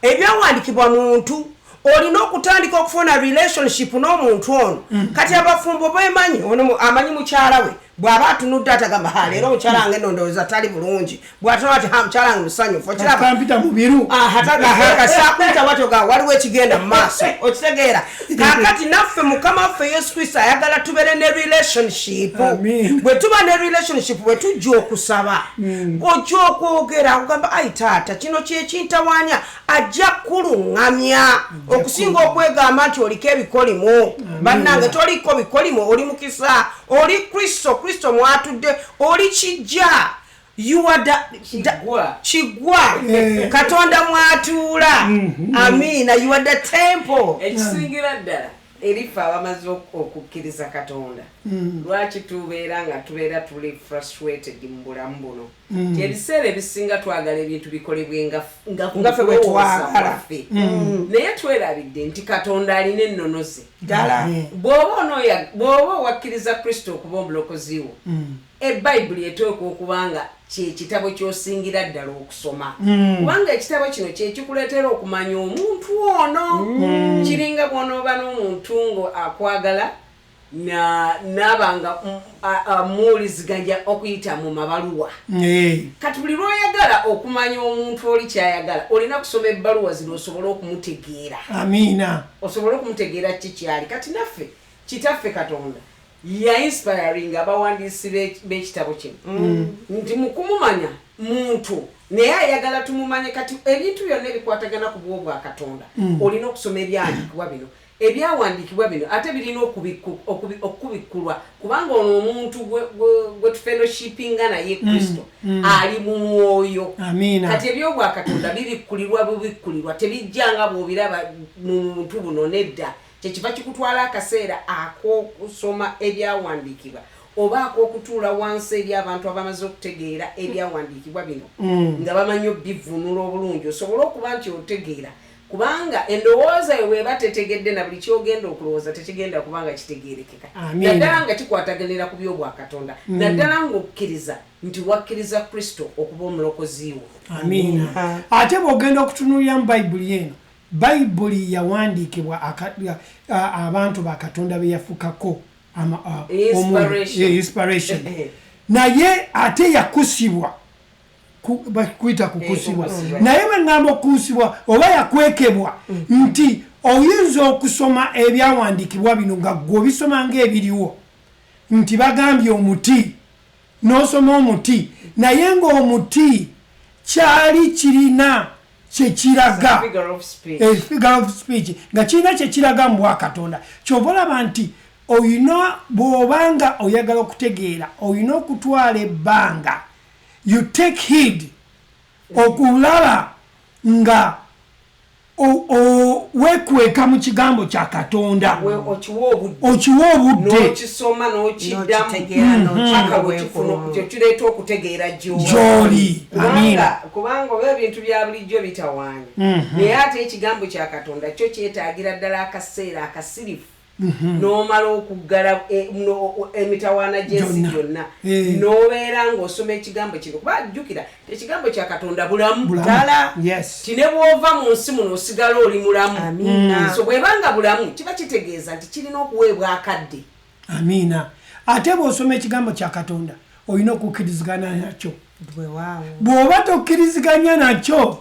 ebyawandiikibwa muntu olina okutandika okufuna relationship n'omuntu ono. Kati abafumbo bemanyi ono amanyi mukyala we bw'aba atunudde atagamba leero mukyala wange eno ndowooza tali bulungi bw'atona ati mukyala wange musanyufu okampita mu biru saakuyita watyoga waliwo ekigenda mu maaso okitegeera. Kaakati naffe mukama waffe Yesu Kristo ayagala tubeere ne relationship. Bwe tuba ne relationship bwe tujja okusaba ojja okwogera ogamba ayi taata kino kyekintawaanya ajja kuluŋŋamya okusinga okwegamba nti oliko ebikolimo. Bannange toliko bikolimo oli mukisa oli Kristo mwatudde oli kijja you are chigwa Katonda mwatuula amina you are the temple. Ekisingira ddala erifa abamaze okukkiriza Katonda lwaki tubeera tuli frustrated mu bulamu buno ebiseera ebisinga twagala ebintu bikolebwe nga ffe bwe twagala naye twerabidde nti Katonda alina ennono ze ddala. bw'oba owakkiriza Kristo okuba omulokozi wo ebbayibuli eteekwa okubanga kyekitabo ky'osingira ddala okusoma kubanga ekitabo kino kyekikuleetera okumanya omuntu ono. Kiringa bw'onooba n'omuntu ngo akwagala n'abanga amuwuliziganya okuyita mu mabaluwa. Kati buli lw'oyagala okumanya omuntu oli kyayagala olina kusoma ebbaluwa zino osobole okumutegeera. Amiina. Osobole okumutegeera kikyali. Kati naffe kitaffe Katonda ya inspiring abawandiisi b'ekitabo kino nti mu kumumanya muntu naye ayagala tumumanye. Kati ebintu byonna ebikwatagana ku bwo bwa Katonda olina okusoma ebyawandiikibwa bino ebyawandiikibwa bino ate birina okubikkulwa kubanga ono omuntu gwe tufellowshippinga naye Kristo ali mu mwoyo. Kati ebyobwa Katonda bibikkulirwa tebijjanga bw'obiraba mu muntu buno nedda. Kyekiva kikutwala akaseera ak'okusoma ebyawandiikibwa oba ak'okutuula wansi eri abantu abamaze okutegeera ebyawandiikibwa bino nga bamanyi obbivvuunula obulungi osobole okuba nti otegeera kubanga endowooza yo bw'eba tetegedde na buli kyogenda okulowooza tekigenda kubanga kitegeerekeka naddala nga kikwataganira ku byobwa Katonda naddala ng'okkiriza nti wakkiriza Kristo okuba omulokozi wo. Amiina. Ate bw'ogenda okutunuulira mu Bayibuli eno bayibuli yawandiikibwa abantu bakatonda beyafukako inspiration naye ate yakusibwa kuyita kukusibwa naye bwengamba okukusibwa oba yakwekebwa nti oyinza okusoma ebyawandiikibwa bino nga gwe obisoma ng'ebiriwo nti bagambye omuti n'osoma omuti naye ng'omuti kyali kirina kyekiraga figure of speech nga kirina kyekiraga mu bwakatonda kyova olaba nti oyina bw'obanga oyagala okutegeera oyina okutwala ebbanga you take heed okulaba nga wekweka mu kigambo kya katonda okiwa obudde kireeta okutegeera gy'oli kubanga oba ebintu bya bulijjo bitawaanya naye ate ekigambo kya katonda kyo kyetaagira ddala akaseera akasirifu n'omala okuggala emitawaana gy'ensi gyonna n'obeera ng'osoma ekigambo kino kuba jjukira ekigambo kya katonda bulamu ddala ti ne bw'ova mu nsi muno osigala oli mulamu so bw'ebanga bulamu kiba kitegeeza nti kirina okuweebwa akadde amiina ate bw'osoma ekigambo kya katonda olina okukkirizigana nakyo bw'oba tokkiriziganya nakyo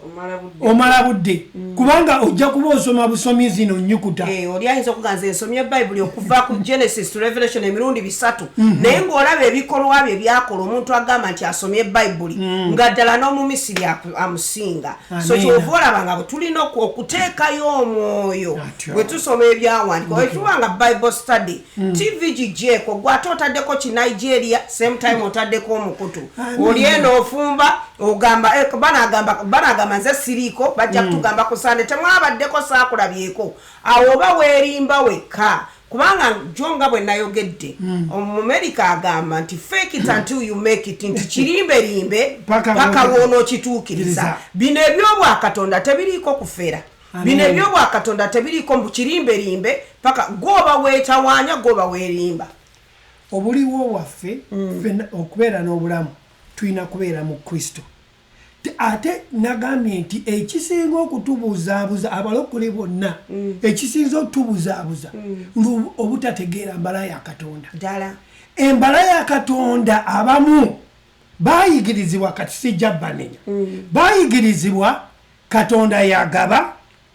omala budde kubanga ojja kuba osoma busomi zino nnyukuta oli ayinza okuganza ensomye bayibuli okuva ku genesis to revelation emirundi 3 naye ng'olaba ebikolwa bye byakola omuntu agamba nti asomye bayibuli nga ddala n'omumisiri amusinga so kyova olaba nga bwe tulina okuteekayo omwoyo bwe tusoma ebyawandika wetubanga bible study tv gijeko gwe ate otaddeko kinigeria same time otaddeko omukutu olieno ofumba ogamba banagamba nze siriiko bajja kutugamba ku sande temwabaddeko saakulabyeko awo oba weerimba wekka kubanga jonga bwe nayogedde omumerica agamba nti fake it until you make it nti kirimberimbe paka wonookituukiriza bino ebyobwakatonda tebiriiko kufera bino ebyobwakatonda tebiriiko mbukirimberimbe paka gwoba weetawaanya gwoba weerimba obuliwo waffe okubeera n'obulamu tulina kubeera mu kristo ate nagambye nti ekisinga okutubuzaabuza abalokole bonna ekisinza okutubuzaabuza obutategeera mbala ya katonda ddala embala ya katonda abamu bayigirizibwa kati sijja banenya bayigirizibwa katonda yagaba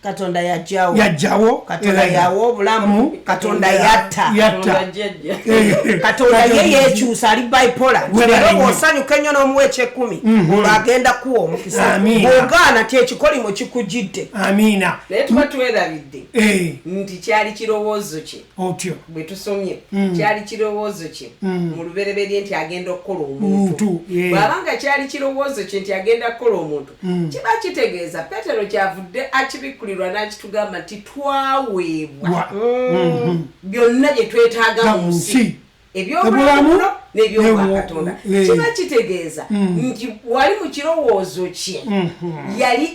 katonda yajjawo katonda yawo obulamu katonda yatta katonda ye yekyusa ali bipolar lero bw'osanyuka ennyo n'omuwa ekyekumi olwo agenda kuwa omukisa bw'ogaana ti ekikolimo kikujjidde amiina naye tuba twerabidde nti kyali kirowoozo kye otyo bwe tusomye kyali kirowoozo kye mu lubereberye nti agenda okukola omuntu bw'abanga kyali kirowoozo kye nti agenda kukola omuntu kiba kitegeeza Petero kyavudde akibikkulirwa n'akitugamba nti twaweebwa byonna bye twetaaga mu nsi ebyobulamu n'ebyobwakatonda kiba kitegeeza nti wali mu kirowoozo kye yali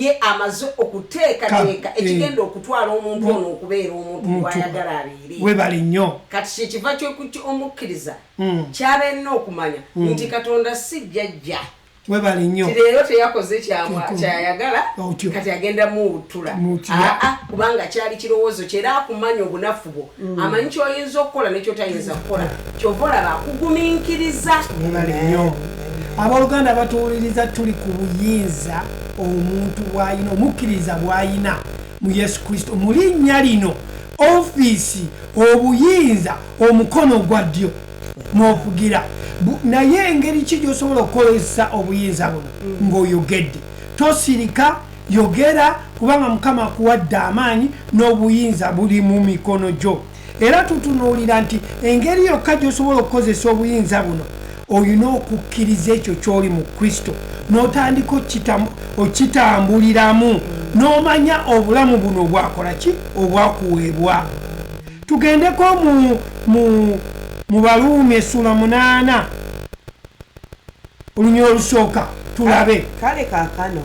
ye amaze okuteekateeka ekigenda okutwala omuntu ono okubeera omuntu gw'ayagala abeere webali nnyo kati kyekiva ky'omukkiriza ky'abeerina okumanya nti katonda si jjajja webali nnyo leero teyakoze kyayagala kati agenda muwutula kubanga kyali kirowoozo kyera akumanya obunafu bwo amanyi kyoyinza okukola nekyotayinza kukola kyova olaba akugumiikiriza webali nnyo abooluganda batuwuliriza tuli ku buyinza omuntu bw'ayina omukkiriza bw'ayina mu yesu kristo mu linnya lino ofiisi obuyinza omukono gwa ddyo n'okugira naye engeri ki gy'osobola okukozesa obuyinza buno ng'oyogedde tosirika yogera kubanga mukama akuwadde amaanyi n'obuyinza buli mu mikono gyo era tutunuulira nti engeri yokka gy'osobola okukozesa obuyinza buno olina okukkiriza ekyo ky'oli mu kristo n'otandika okitambuliramu n'omanya obulamu buno obwakola ki obwakuweebwa tugendeko mu Baluumi essula 8 olunya olusooka tulabe kale kaakano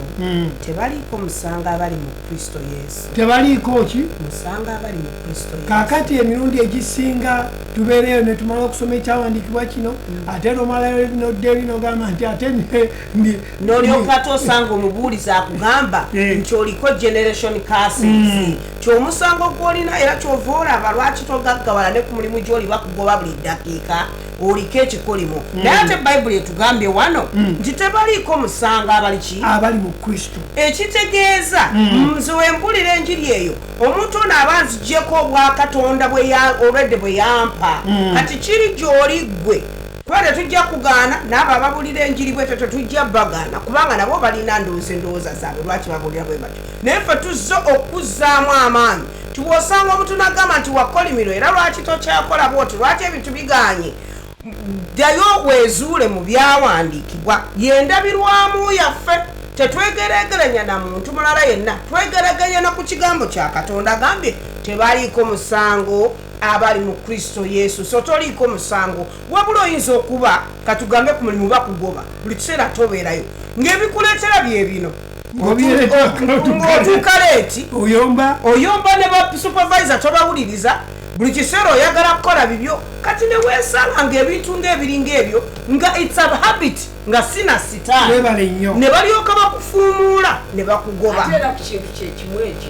tebaliiko musango abali mu Kristo Yesu. Tebaliiko ki? Musango abali mu Kristo Yesu. Kaakati emirundi egisinga tubeereyo ne tumala okusoma ekyawandiikibwa kino ate nomalayo nodde n'ogamba nti ate n'olyoka tosanga omubuuliza akugamba nti oliko generation curses ky'omusango gw'olina era ky'ova olaba lwaki togaggawala ne ku mulimu gy'oli bakugoba buli ddakiika oliko ekikolimo naye ate bayibuli etugambye wano nti tebaliiko musango abali mu Kristo. Ekitegeeza nze wempulira enjiri eyo omuntu ono aba nziggyeko obwakatonda olwedde bwe yampa kati kiri gy'oli ggwe kuba tetujja kugaana n'abo ababulira enjiri bwetyo tetujja bagaana kubanga nabo balina endowooza zaabwe lwaki babulira bwe batyo naye ffe tuzze okuzzaamu amaanyi tiwosanga omuntu nagamba nti wakolimiro era lwaki tokyakola bwoti lwaki ebintu biganye ddayo weezuule mu byawandiikibwa yendabirwamu yaffe tetwegeregeranya na muntu mulala yenna twegereganya na ku kigambo kya Katonda agambye tebaliiko musango abali mu Kristo Yesu. So toliiko musango wabula oyinza okuba katugambe ku mulimu bakugoba buli kiseera tobeerayo ng'ebikuleetera bye bino ng'otuuka leeti oyomba ne ba supervisor tobawuliriza buli kiseera oyagala kukola bibyo kati ne weesala ng'ebintu ng'ebiringa ebyo nga it's a habit nga sina sitaani ne balyoka bakufuumuula ne bakugoba ate era ku kintu kyekimu ekyo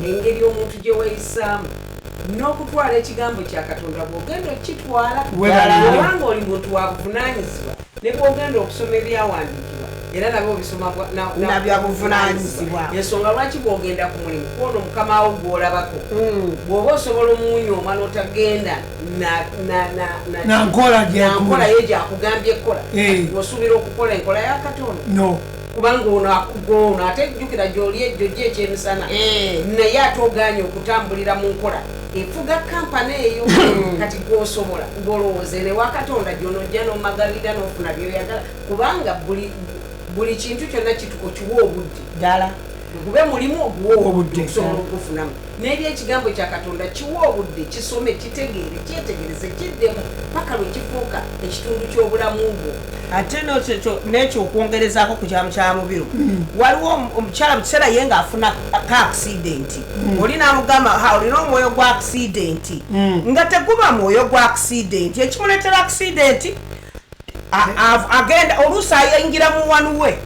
engeri omuntu gye weeyisaamu n'okutwala ekigambo kya Katonda bw'ogenda okitwala kubanga oli muntu wa buvunaanyizibwa ne bw'ogenda okusoma ebyawandiikibwa era nabyo obisoma nabyabuvunaanyizibwa ensonga lwaki bw'ogenda ku mulimu kuona omukama wo gw'olabako bw'oba osobola omunyooma n'otagenda nankola ye gyakugambye ekkola osuubira okukola enkola ya Katonda kubanga ono ate jjukira gy'oli ejjo gye ekyemisana naye ate oganye okutambulira mu nkola efuga kampani eyo kati gw'osobola gw'olowooza ewa Katonda gy'onojja n'omagalira n'ofuna by'oyagala kubanga buli kintu kyonna okiwa obudde ddala gube mulimu oguwa obudde okusobola okufunamu n'eri ekigambo kya Katonda kiwa obudde kisome kitegeere kyetegereze kiddemu paka lwe kifuuka ekitundu ky'obulamu bwo. Ate n'ekyo okwongerezaako ku kyamu kya mubiru waliwo omukyala mu kiseera ye ng'afuna ka accident oli n'amugamba olina omwoyo gwa accident nga teguba mwoyo gwa accident ekimuleetera accident agenda oluusi ayingira mu wanuwe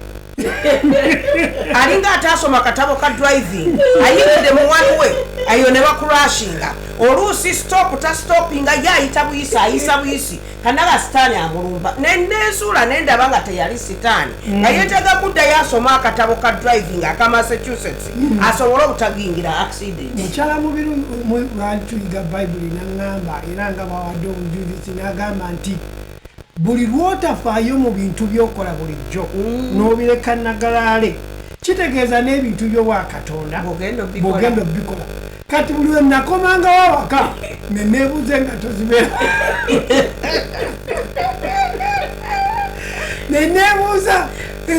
alinga ataasoma katabo ka driving ayingidde mu wanuwe ayo ne bakurashinga oluusi stop tastopinga ye ayita ayisa buyisi kanaga sitaani amulumba nenneezuula nendaba nga teyali sitaani nga yeetaaga kuddayo asoma akatabo ka driving aka Massachusetts asobole obutagingira accident. Mukyala mubiru lwatuyiga bayibuli naŋŋamba era nga bawadde obujulizi n'agamba nti buli lwotafaayo mu bintu by'okola bulijjo n'obireka nagalaale kitegeeza n'ebintu by'obwa Katonda bw'ogenda obikola kati buli we nakomangawo awaka ne neebuuze nga tozibeera ne neebuuza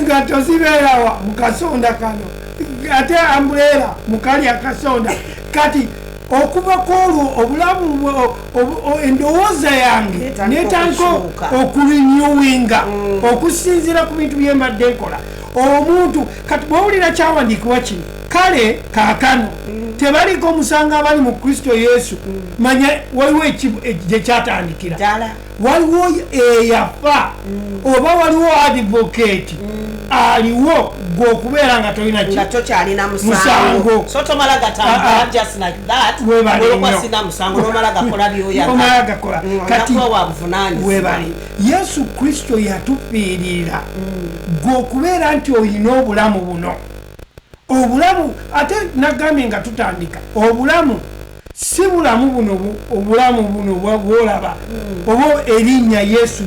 nga tozibeerawa mu kasonda kano ate ambuleera mu kali akasonda kati okuva kwolwo obulamu endowooza yange netandika okulinyuwinga okusinziira ku bintu bye mbadde nkola omuntu kati bwowulira kyawandiikibwa kino kale kaakano tebaliko musango abali mu Kristo Yesu manya waliwo gye kyatandikira waliwo eyafa oba waliwo advocate aliwo gwokubeera nga tolina tokyalina musango so tomala gatambula just like that olwokwasina musango nomala gakola byomala gakola kati webali Yesu Kristo yatufiirira gwokubeera nti olina obulamu buno obulamu ate nagambye nga tutandika obulamu si bulamu buno obulamu buno bwolaba oba erinnya Yesu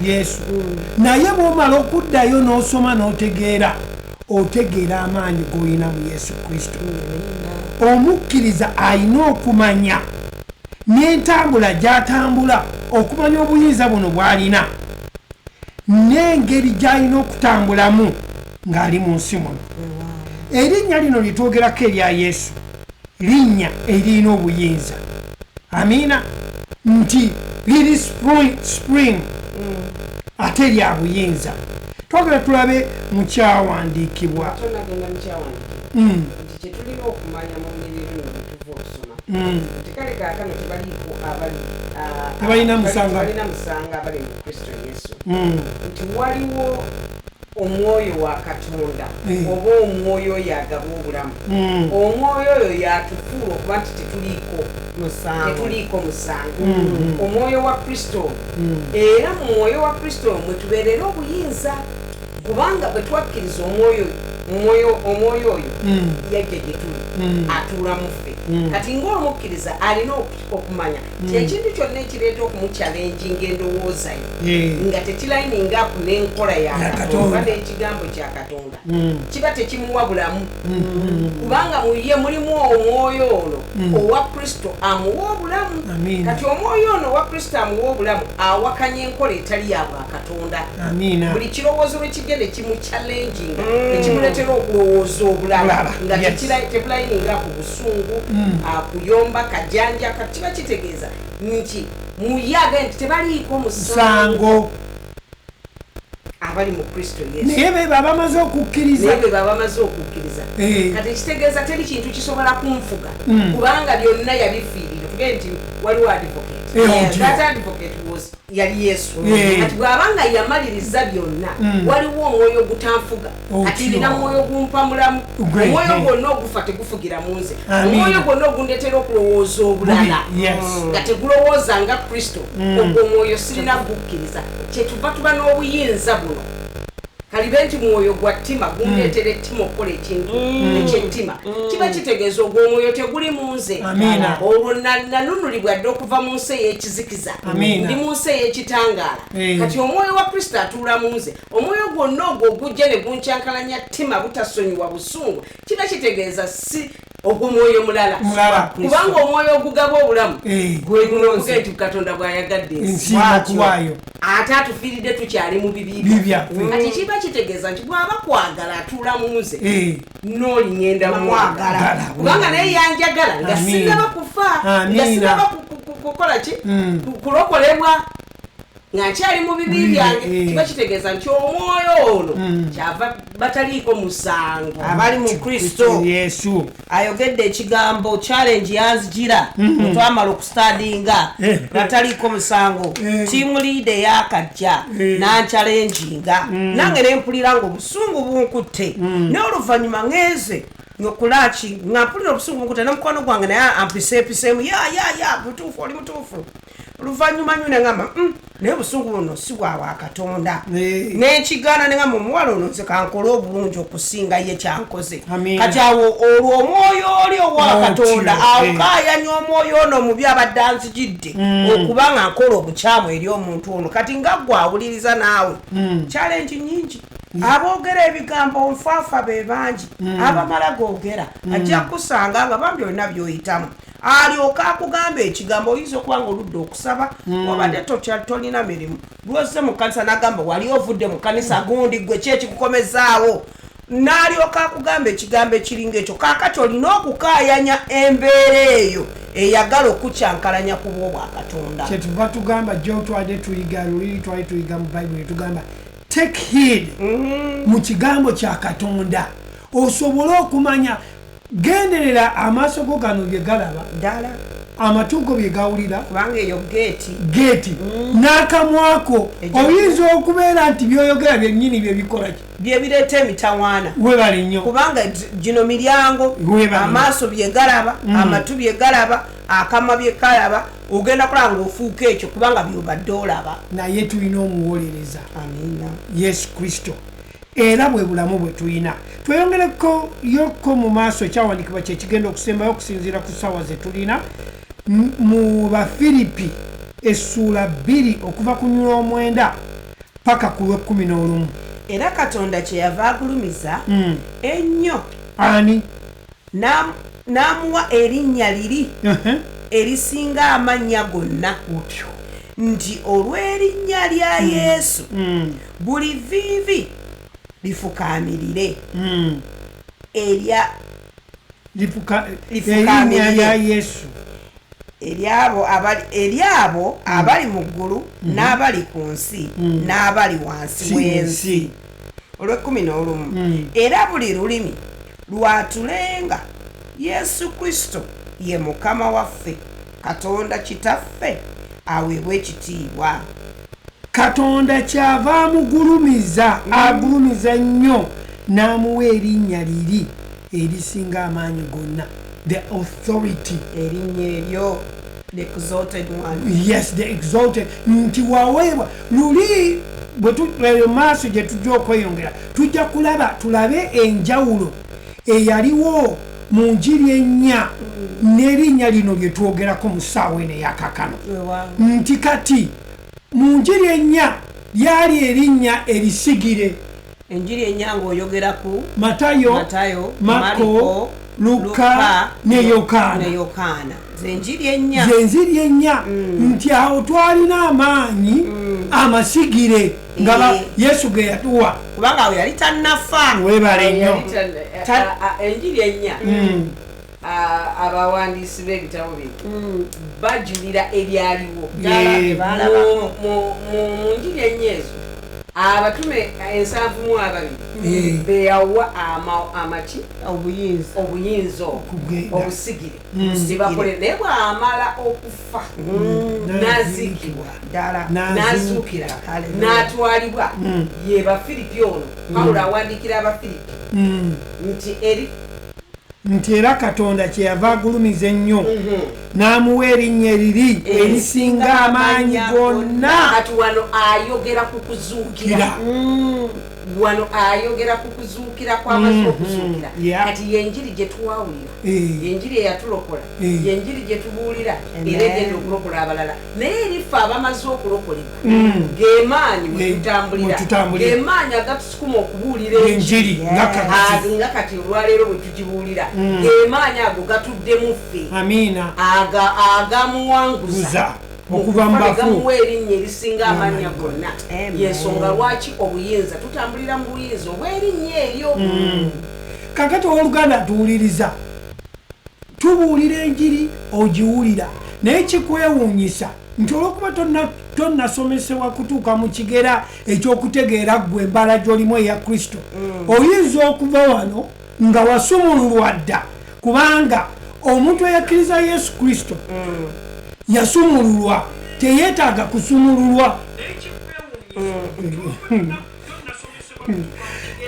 naye bwomala okuddayo n'osoma n'otegeera otegeera amaanyi g'olina mu Yesu Kristo omukkiriza alina okumanya n'entambula gy'atambula okumanya obuyinza buno bw'alina n'engeri gy'alina okutambulamu ng'ali mu nsi muno. Erinnya lino litwogerako erya Yesu linnya erina obuyinza amiina nti liri spring ate lya buyinza twagala tulabe mu kyawandiikibwa tonagenda mu kyawandiikibwa nti kyetulina okumanya mu nyiriri nga tuva okusoma nti kale kaakano tebaliiko tebalina musanga abali mu kristo yesu nti waliwo omwoyo wa katonda oba omwoyo oyo agaba obulamu omwoyo oyo yatufuula okuba nti tetuliiko musango omwoyo wa kristo era mu mwoyo wa kristo mwe tubeerera obuyinza kubanga bwe twakkiriza omwoyo oyo yajja gye tuli atuula mu ffe kati ng'omukkiriza alina okumanya ti ekintu kyonna ekireeta okumuchallenginga endowooza ye nga tekirayiningaku n'enkola yakatonda n'ekigambo kya katonda kiba tekimuwa bulamu kubanga muye mulimu omwoyo ono owa kristo amuwa obulamu kati omwoyo ono owa kristo amuwa obulamu awakanya enkola etali ya bwakatonda buli kirowoozo lwe kigende kimuchallenginga ekimuleetera okulowooza obulala nga tekirayininga ku busungu akuyomba kajanja kati kiba kitegeeza nti muyaga nti tebaliiko musango abali mu kristo yesu naye be baba bamaze okukkiriza kati kitegeeza teri kintu kisobola kunfuga kubanga byonna yabifiirira tugende nti waliwo advocate yali yesu kati bw'abanga yamaliriza byonna waliwo omwoyo ogutanfuga kati nina mwoyo ogumpamulamu omwoyo gwonna ogufa tegufugira mu nze omwoyo gwonna ogundetera okulowooza obulala nga tegulowooza nga kristo ogwo omwoyo sirina gukkiriza kyetuva tuba n'obuyinza buno kalibe nti mwoyo gwa ttima gumleetera ettima okukola ekintu ekyettima kiba kitegeeza ogwo omwoyo teguli mu nze olwo nanunulibwa dde okuva mu nsi ey'ekizikiza ndi mu nsi ey'ekitangaala kati omwoyo wa kristo atuula mu nze omwoyo gwonna ogwo ogujja ne gunkyankalanya ttima butasonyiwa busungu kiba kitegeeza si ogwo mwoyo mulala kubanga omwoyo ogugaba obulamu gwe gunoze nti katonda bw'ayagadde ensi ate atufiiridde tukyali mu bibi kati kiba kitegeeza nti bw'aba kwagala atuula mu nze n'olinyenda mwagala kubanga naye yanjagala nga sinaba kufa nga sinaba kukola ki kulokolebwa nga nkyali mu bibi byange kiba kitegeeza nti omwoyo ono kyava bataliiko musango abali mu kristo yesu ayogedde ekigambo challenge yanzigira twamala okustadinga bataliiko musango team leader yakajja nanchallenginga nange nempulira nga obusungu bunkutte n'oluvannyuma ngeze nyokulaki ngampulira obusungu bunkutte n'omukwano gwange naye ampiseepiseemu ya butuufu oli mutuufu oluvannyuma nyo nengamba naye obusungu buno si bwa katonda n'ekigaana nengamba omuwala ono nze kankola obulungi okusinga ye kyankoze kati awo olwo omwoyo oli owa katonda awukaayanya omwoyo ono mubi abadde anzijidde okuba nga nkola obukyamu eri omuntu ono kati nga gwe awuliriza naawe challenge nyingi aboogera ebigambo nfaafa be bangi abamala googera ajja kusanga nga bambi olina by'oyitamu alyoka akugamba ekigambo oyinza okuba nga oludde okusaba obadde tolina mirimu lwozze mu kanisa n'agamba wali ovudde mu kanisa gundi gwe ki ekikukomezaawo n'alyoka akugamba ekigambo ekiringa ekyo kaakati olina okukaayanya embeera eyo eyagala okukyankalanya ku bwo bwa katonda kyetuva tugamba jo twadde tuyiga luliri twali tuyiga mu bayibuli tugamba take heed mu kigambo kya katonda osobole okumanya genderera amaaso go gano bye galaba ddala amatu go bye gawulira kubanga eyo geeti n'akamwako oyinza okubeera nti byoyogera byennyini bye bikola ki bye bireeta emitawaana webale nnyo kubanga gino miryango amaaso bye galaba amatu bye galaba akamwa bye kalaba ogenda kulaba ng'ofuuka ekyo kubanga byobadde olaba naye tulina omuwolereza amiina yesu kristo era bwe bulamu bwe tulina tweyongereko yoko mu maaso ekyawandikibwa kyekigenda okusembayo okusinziira ku ssaawa ze tulina mu bafiripi essuula 2 okuva ku nnyula 9 paka ku lw'11 era katonda kyeyava agulumiza ennyo ani n'amuwa erinnya liri erisinga amannya gonna nti olw'erinnya lya yesu buli viivi lifukaamirire lya yesu eri abo abali mu ggulu n'abali ku nsi n'abali wansi w'ensi olw'11 era buli lulimi lwatulenga Yesu Kristo ye mukama waffe Katonda kitaffe aweebwe ekitiibwa. Katonda kyava amugulumiza agulumiza nnyo n'amuwa erinnya liri erisinga amaanyi gonna, the authority. Erinnya eryo the exalted one. Yes, the exalted. Nti waweebwa luli bwe tutwere maaso gye tujja okweyongera tujja tulabe enjawulo eyaliwo mu njiri ennya n'erinnya lino lye twogerako mu ssaawa eno eyakakano. Nti kati mu njiri ennya lyali erinnya erisigire. Enjiri ennya ng'oyogera ku Matayo, Marko, Luka ne Yokaana. Zenjiri ennya nti awo twalina amaanyi amasigire nga Yesu ge yatuwa kubanga awo yali tannafa. Weebale nnyo. Enjiri ennya abawandiisi b'ebitabo bino bajulira ebyaliwo mu njiri ennya ezo. Abatume 702 beyawa amaki obuyinza obusigire sibakole naye bw'amala okufa n'aziikibwa n'azuukira n'atwalibwa ye Bafiripi ono Pawulo awandiikira Abafiripi nti era Katonda kyeyava agulumiza ennyo n'amuwa erinnya eriri erisinga amaanyi gonna. Kati wano ayogera ku kuzuukira. Wano ayogera ku kuzuukira kw'amaze okuzuukira. Kati yenjiri gye tuwawulira, yenjiri eyatulokola, yenjiri gye tubuulira era egenda okulokola abalala. Naye erifa abamaze okulokolebwa g'emaanyi mwe tutambulira, g'emaanyi agatusukuma okubuulira enjiri nga kati olwaleero bwe tugibuulira, g'emaanyi ago gatuddemu ffe. Amiina. Agamuwanguza okuva mu bafu gamuwa erinnya erisinga amannya gonna. Yensonga lwaki obuyinza tutambulira mu buyinza obw'erinnya eryo. Kakati owooluganda tuwuliriza tubuulira enjiri ogiwulira naye kikwewuunyisa nti olwokuba tonnasomesebwa kutuuka mu kigera ekyokutegeera ggwe embala gy'olimu eya Kristo oyinza okuva wano nga wasumululwa dda kubanga omuntu eyakkiriza Yesu Kristo yasumululwa teyeetaaga kusumululwa.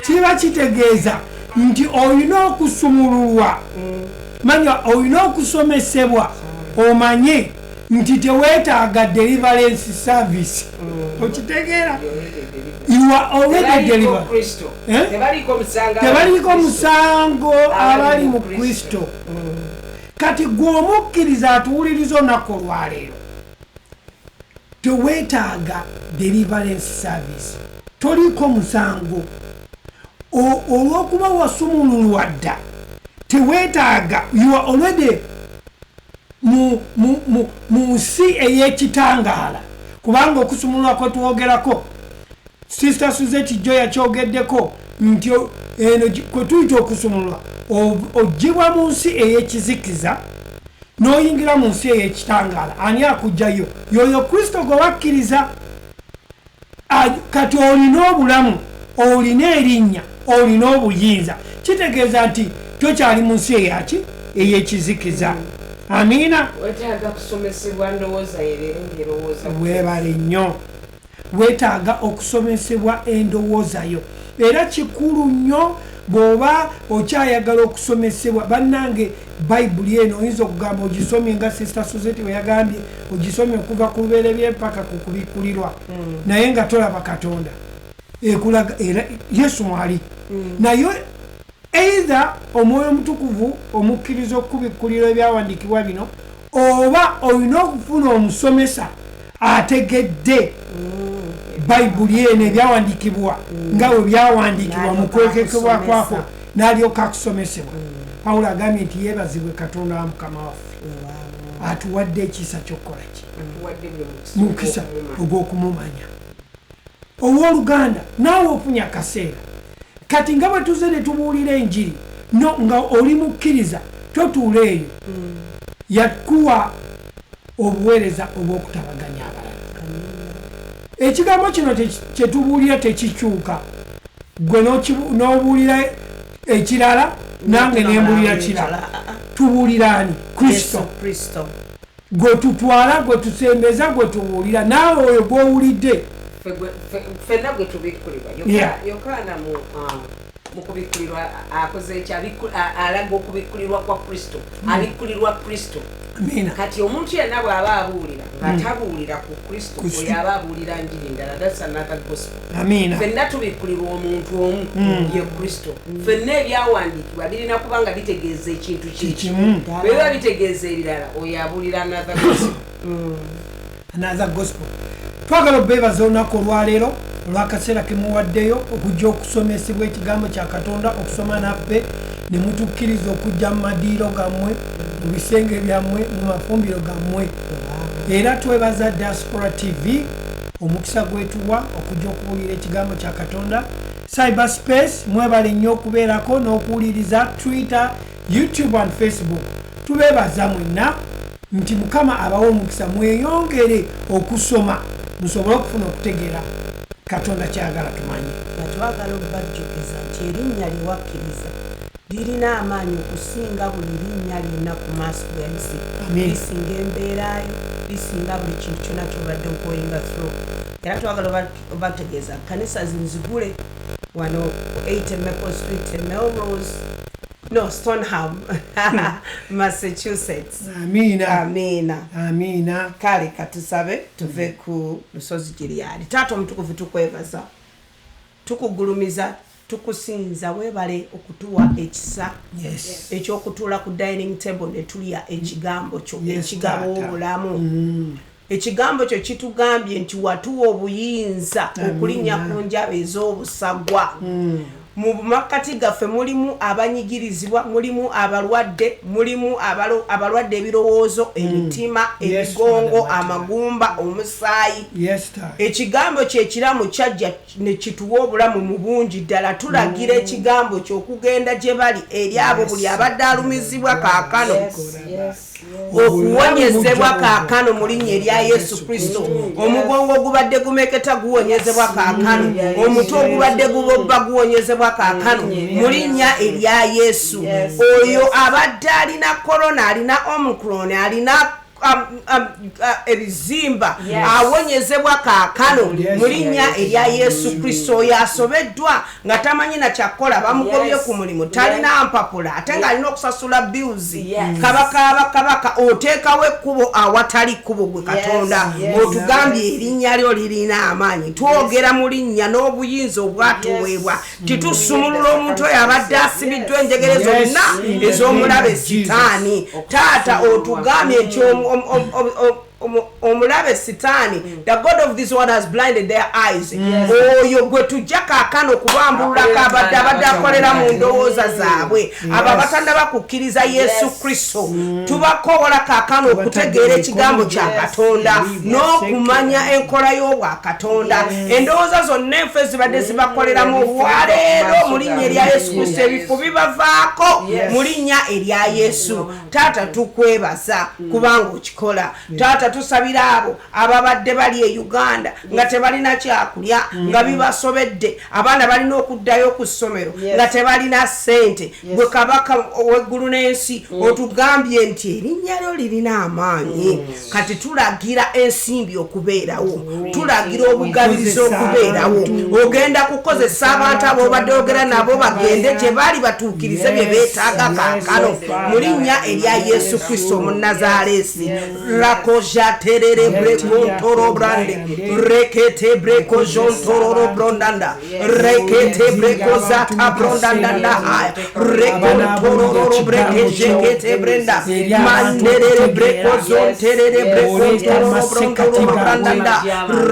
Kiba kitegeeza nti olina okusumululwa manya olina okusomesebwa omanye nti teweetaaga deliverance service. Okitegeera you are already delivered. Tebaliko musango abali mu Kristo. Kati gw'omukkiriza atuwuliriza olunaku olwaleero teweetaaga deliverance service, toliko musango olw'okuba wasumululwa dda teweetaaga you are already mu nsi ey'ekitangaala kubanga okusumululwa kwe twogerako Sister Suzette Jo yakyogeddeko nti eno kwe tuyita okusumululwa ogibwa mu nsi ey'ekizikiza n'oyingira mu nsi ey'ekitangaala. Ani akugjayo? Yoyo Kristo gwe wakkiriza. Kati olina obulamu, olina erinnya, olina obuyinza, kitegeeza nti tokyali mu nsi ey'ekizikiza. Amiina. Weetaaga kusomesebwa ndowooza erowooza. Weebale nnyo. Weetaaga okusomesebwa endowooza yo era kikulu nnyo bw'oba okyayagala okusomesebwa. Bannange bayibuli eno oyinza okugamba ogisomye nga Sister Suzette bwe yagambye ogisomye okuva ku lubereberye mpaka ku kubikkulirwa naye nga tolaba Katonda ekulaga era Yesu mwali naye either omwoyo omutukuvu omukkiriza okubikkulirwa ebyawandiikibwa bino oba olina okufuna omusomesa ategedde bayibuli eno ebyawandiikibwa nga bwe byawandiikibwa mu kwekekebwa kwako n'alyoka akusomesebwa. Pawulo agambye nti yeebazibwe Katonda wa Mukama waffe atuwadde ekisa ky'okukola ki mukisa ogw'okumumanya. Owooluganda naawe ofunye akaseera kati nga bwe tuze ne tubuulira enjiri nga oli mukkiriza totuula eyo yakuwa obuweereza obw'okutabaganya abalala. Ekigambo kino kye tubuulira tekikyuka. gwe n'obuulira ekirala nange nembulira kirala tubuulirani Kristo gwe tutwala gwe tusembeza gwe tubuulira naawe oyo gw'owulidde ffenna gwe tubikkulirwa Yokaana mu kubikkulirwa akoze ekyo alaga okubikkulirwa kwa Kristo abikkulirwa Kristo kati omuntu yenna bw'aba abuulira ng'atabuulira ku Kristo oyo aba abuulira njiri ndala that's another gospel ffenna tubikkulirwa omuntu omu ye Kristo ffenna ebyawandiikibwa birina kuba nga bitegeeza ekintu kikimu bwe biba bitegeeza ebirala oyo abuulira another gospel twagala obeebaza olunaku olwaleero olw'akaseera kemuwaddeyo okujja okusomesebwa ekigambo kya Katonda okusoma naffe ne mutukkiriza okujja mu madiiro gammwe mu bisenge byammwe mu mafumbiro gammwe era twebaza Diaspora TV omukisa gwetuwa okujja okuwulira ekigambo kya Katonda cyberspace mwebale nnyo okubeerako n'okuwuliriza Twitter, YouTube and Facebook tubeebaza mwenna nti Mukama abawa omukisa mweyongere okusoma musobole okufuna okutegeera Katonda kyagala tumanye twagala okubajjukiza nti erinnya lyewakkiriza lirina amaanyi okusinga buli linnya lyonna ku maaso g'ensi lisinga embeerayo lisinga buli kintu kyonna kyobadde ogoyinga through era twagala obategeeza kanisa zinzigule wano 8 Maple Street Melrose Stoneham Massachusetts amina kale katusabe tuve ku lusozi Gilead Taata omutukuvu tukwebaza tukugulumiza tukusinza webale okutuwa ekisa ekyokutuula ku dining table ne tulya ekigambo kyo ekigabo obulamu ekigambo kyo kitugambye nti watuwa obuyinza okulinnya ku njaba ez'obusagwa mu makati gaffe mulimu abanyigirizibwa mulimu abalwadde mulimu abalwadde ebirowoozo emitima ebigongo amagumba omusaayi ekigambo kyekiramu kyajja ne kituwa obulamu mu bungi ddala tulagira ekigambo ky'okugenda gye bali eri abo buli abadde alumizibwa kaakano okuwonyezebwa kaakano mu linnya erya Yesu Kristo omugongo ogubadde gumeketa guwonyezebwa kaakano omutwe ogubadde gubobba guwonyezebwa kaakano mu linnya erya Yesu oyo abadde alina korona alina omicron alina ebizimba awonyezebwa kaakano mu linnya erya Yesu Kristo oyo asobeddwa nga tamanyi na kyakola bamugobye ku mulimu talina mpapula ate nga alina okusasula bills kabaka oteekawo ekkubo awatali kkubo gwe Katonda otugambye erinnya lyo lirina amaanyi twogera mu linnya n'obuyinza obwatuweebwa titusumulula omuntu oyo abadde asibiddwa enjegere zonna ez'omulabe sitaani Taata otugambye nti omulabe sitaani the god of this world has blinded their eyes oyo gwe tujja kaakano kubambululako abadde akolera mu ndowooza zaabwe abo batanda bakukkiriza Yesu Kristo tubakowola kaakano okutegeera ekigambo kya Katonda n'okumanya enkola y'obwa Katonda endowooza zonna enfe zibadde zibakoleramu olwaleero mu linnya erya Yesu Kristo ebifo bibavaako mu linnya erya Yesu Taata tukwebaza kubanga okikola Taata tusabira abo ababadde bali e Uganda nga tebalina kyakulya nga bibasobedde abaana balina okuddayo ku ssomero nga tebalina ssente gwe Kabaka w'eggulu n'ensi otugambye nti erinnya lyo lirina amaanyi kati tulagira ensimbi okubeerawo tulagira obugabirizi okubeerawo ogenda kukozesa abantu abo obadde ogera nabo bagende gye bali batuukirize bye beetaaga kaakano mu linnya erya Yesu Kristo Omunnazaaleesi Jaterere breko toro brande rekete breko jon toro brondanda rekete breko zata brondanda reko toro breke jekete brenda manderere breko zon terere breko toro brondanda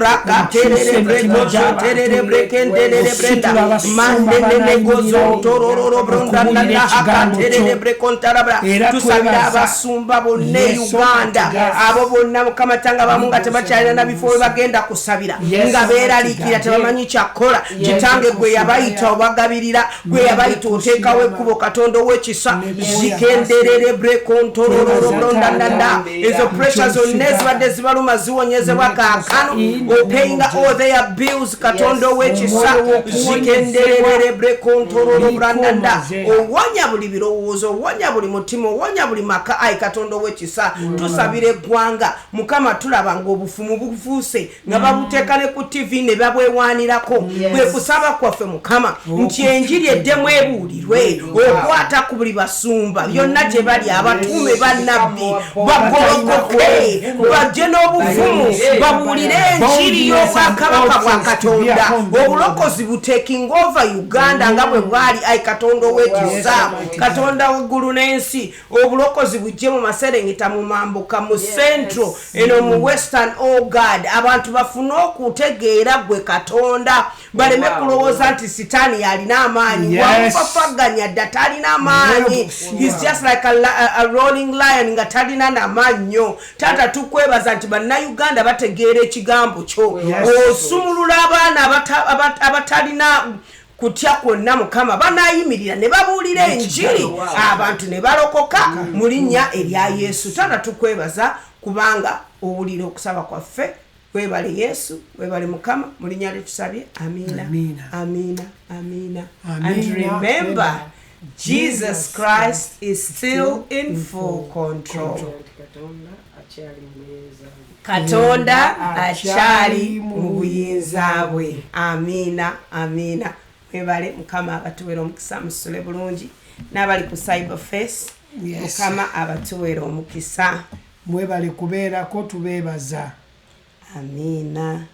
rakaterere breko jaterere brekendere brenda mandere breko zon toro brondanda akaterere breko tarabra tusabira abasumba bonne Uganda abo bonna balina mukama tanga bamu nga tebakyalina na bifo we bagenda kusabira nga beeraliikira tebamanyi kyakola kitange gwe yabayita obagabirira gwe yabayita oteekawo ekkubo katonda ow'ekisa zikenderere brekontolololondandanda ezo pressure zonna ezibadde zibaluma ziwonyezebwa kaakano opayinga all their bills katonda ow'ekisa zikenderere brekontolololondanda owonya buli birowoozo owonya buli mutima owonya buli maka ayi katonda ow'ekisa tusabira eggwanga mukama tulaba ng'obufumu bufuuse nga babuteeka ne ku tv ne babwewaanirako bwe kusaba kwaffe mukama nti enjiri eddemu ebuulirwe okwata ku buli basumba byonna gye bali abatuume bannabbi bagolokoke bajje n'obufumu babuulire enjiri y'obwakabaka bwa katonda obulokozi buteking over uganda nga bwe bwali ayi katonda ow'ekisa katonda waggulu n'ensi obulokozi bujje mu maserengeta mu mambuka mu central eno mu western oh god abantu bafune okutegeera gwe katonda baleme kulowooza nti sitaani yalina amaanyi wamufafaganya dda talina amaanyi he's just like a rolling lion nga talina namannyo taata tukwebaza nti bannayuganda bategeera ekigambo kyo osumulula abaana abatalina kutya kwonna mukama banayimirira ne babuulira enjiri abantu ne balokoka mu linnya erya yesu taata tukwebaza kubanga owulira okusaba kwaffe webale yesu webale mukama mu linnya lyetusabye amiina amiina amiina and remember Jesus Christ is still in full control. Katonda akyali mu buyinza bwe. Amiina amiina. Webale mukama abatuwera omukisa musule bulungi n'abali ku cyber face mukama abatuwera omukisa mwebale kubeerako tubeebaza. Amiina.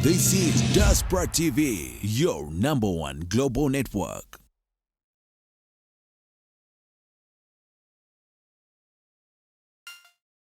This is Diaspora TV, your #1 global network.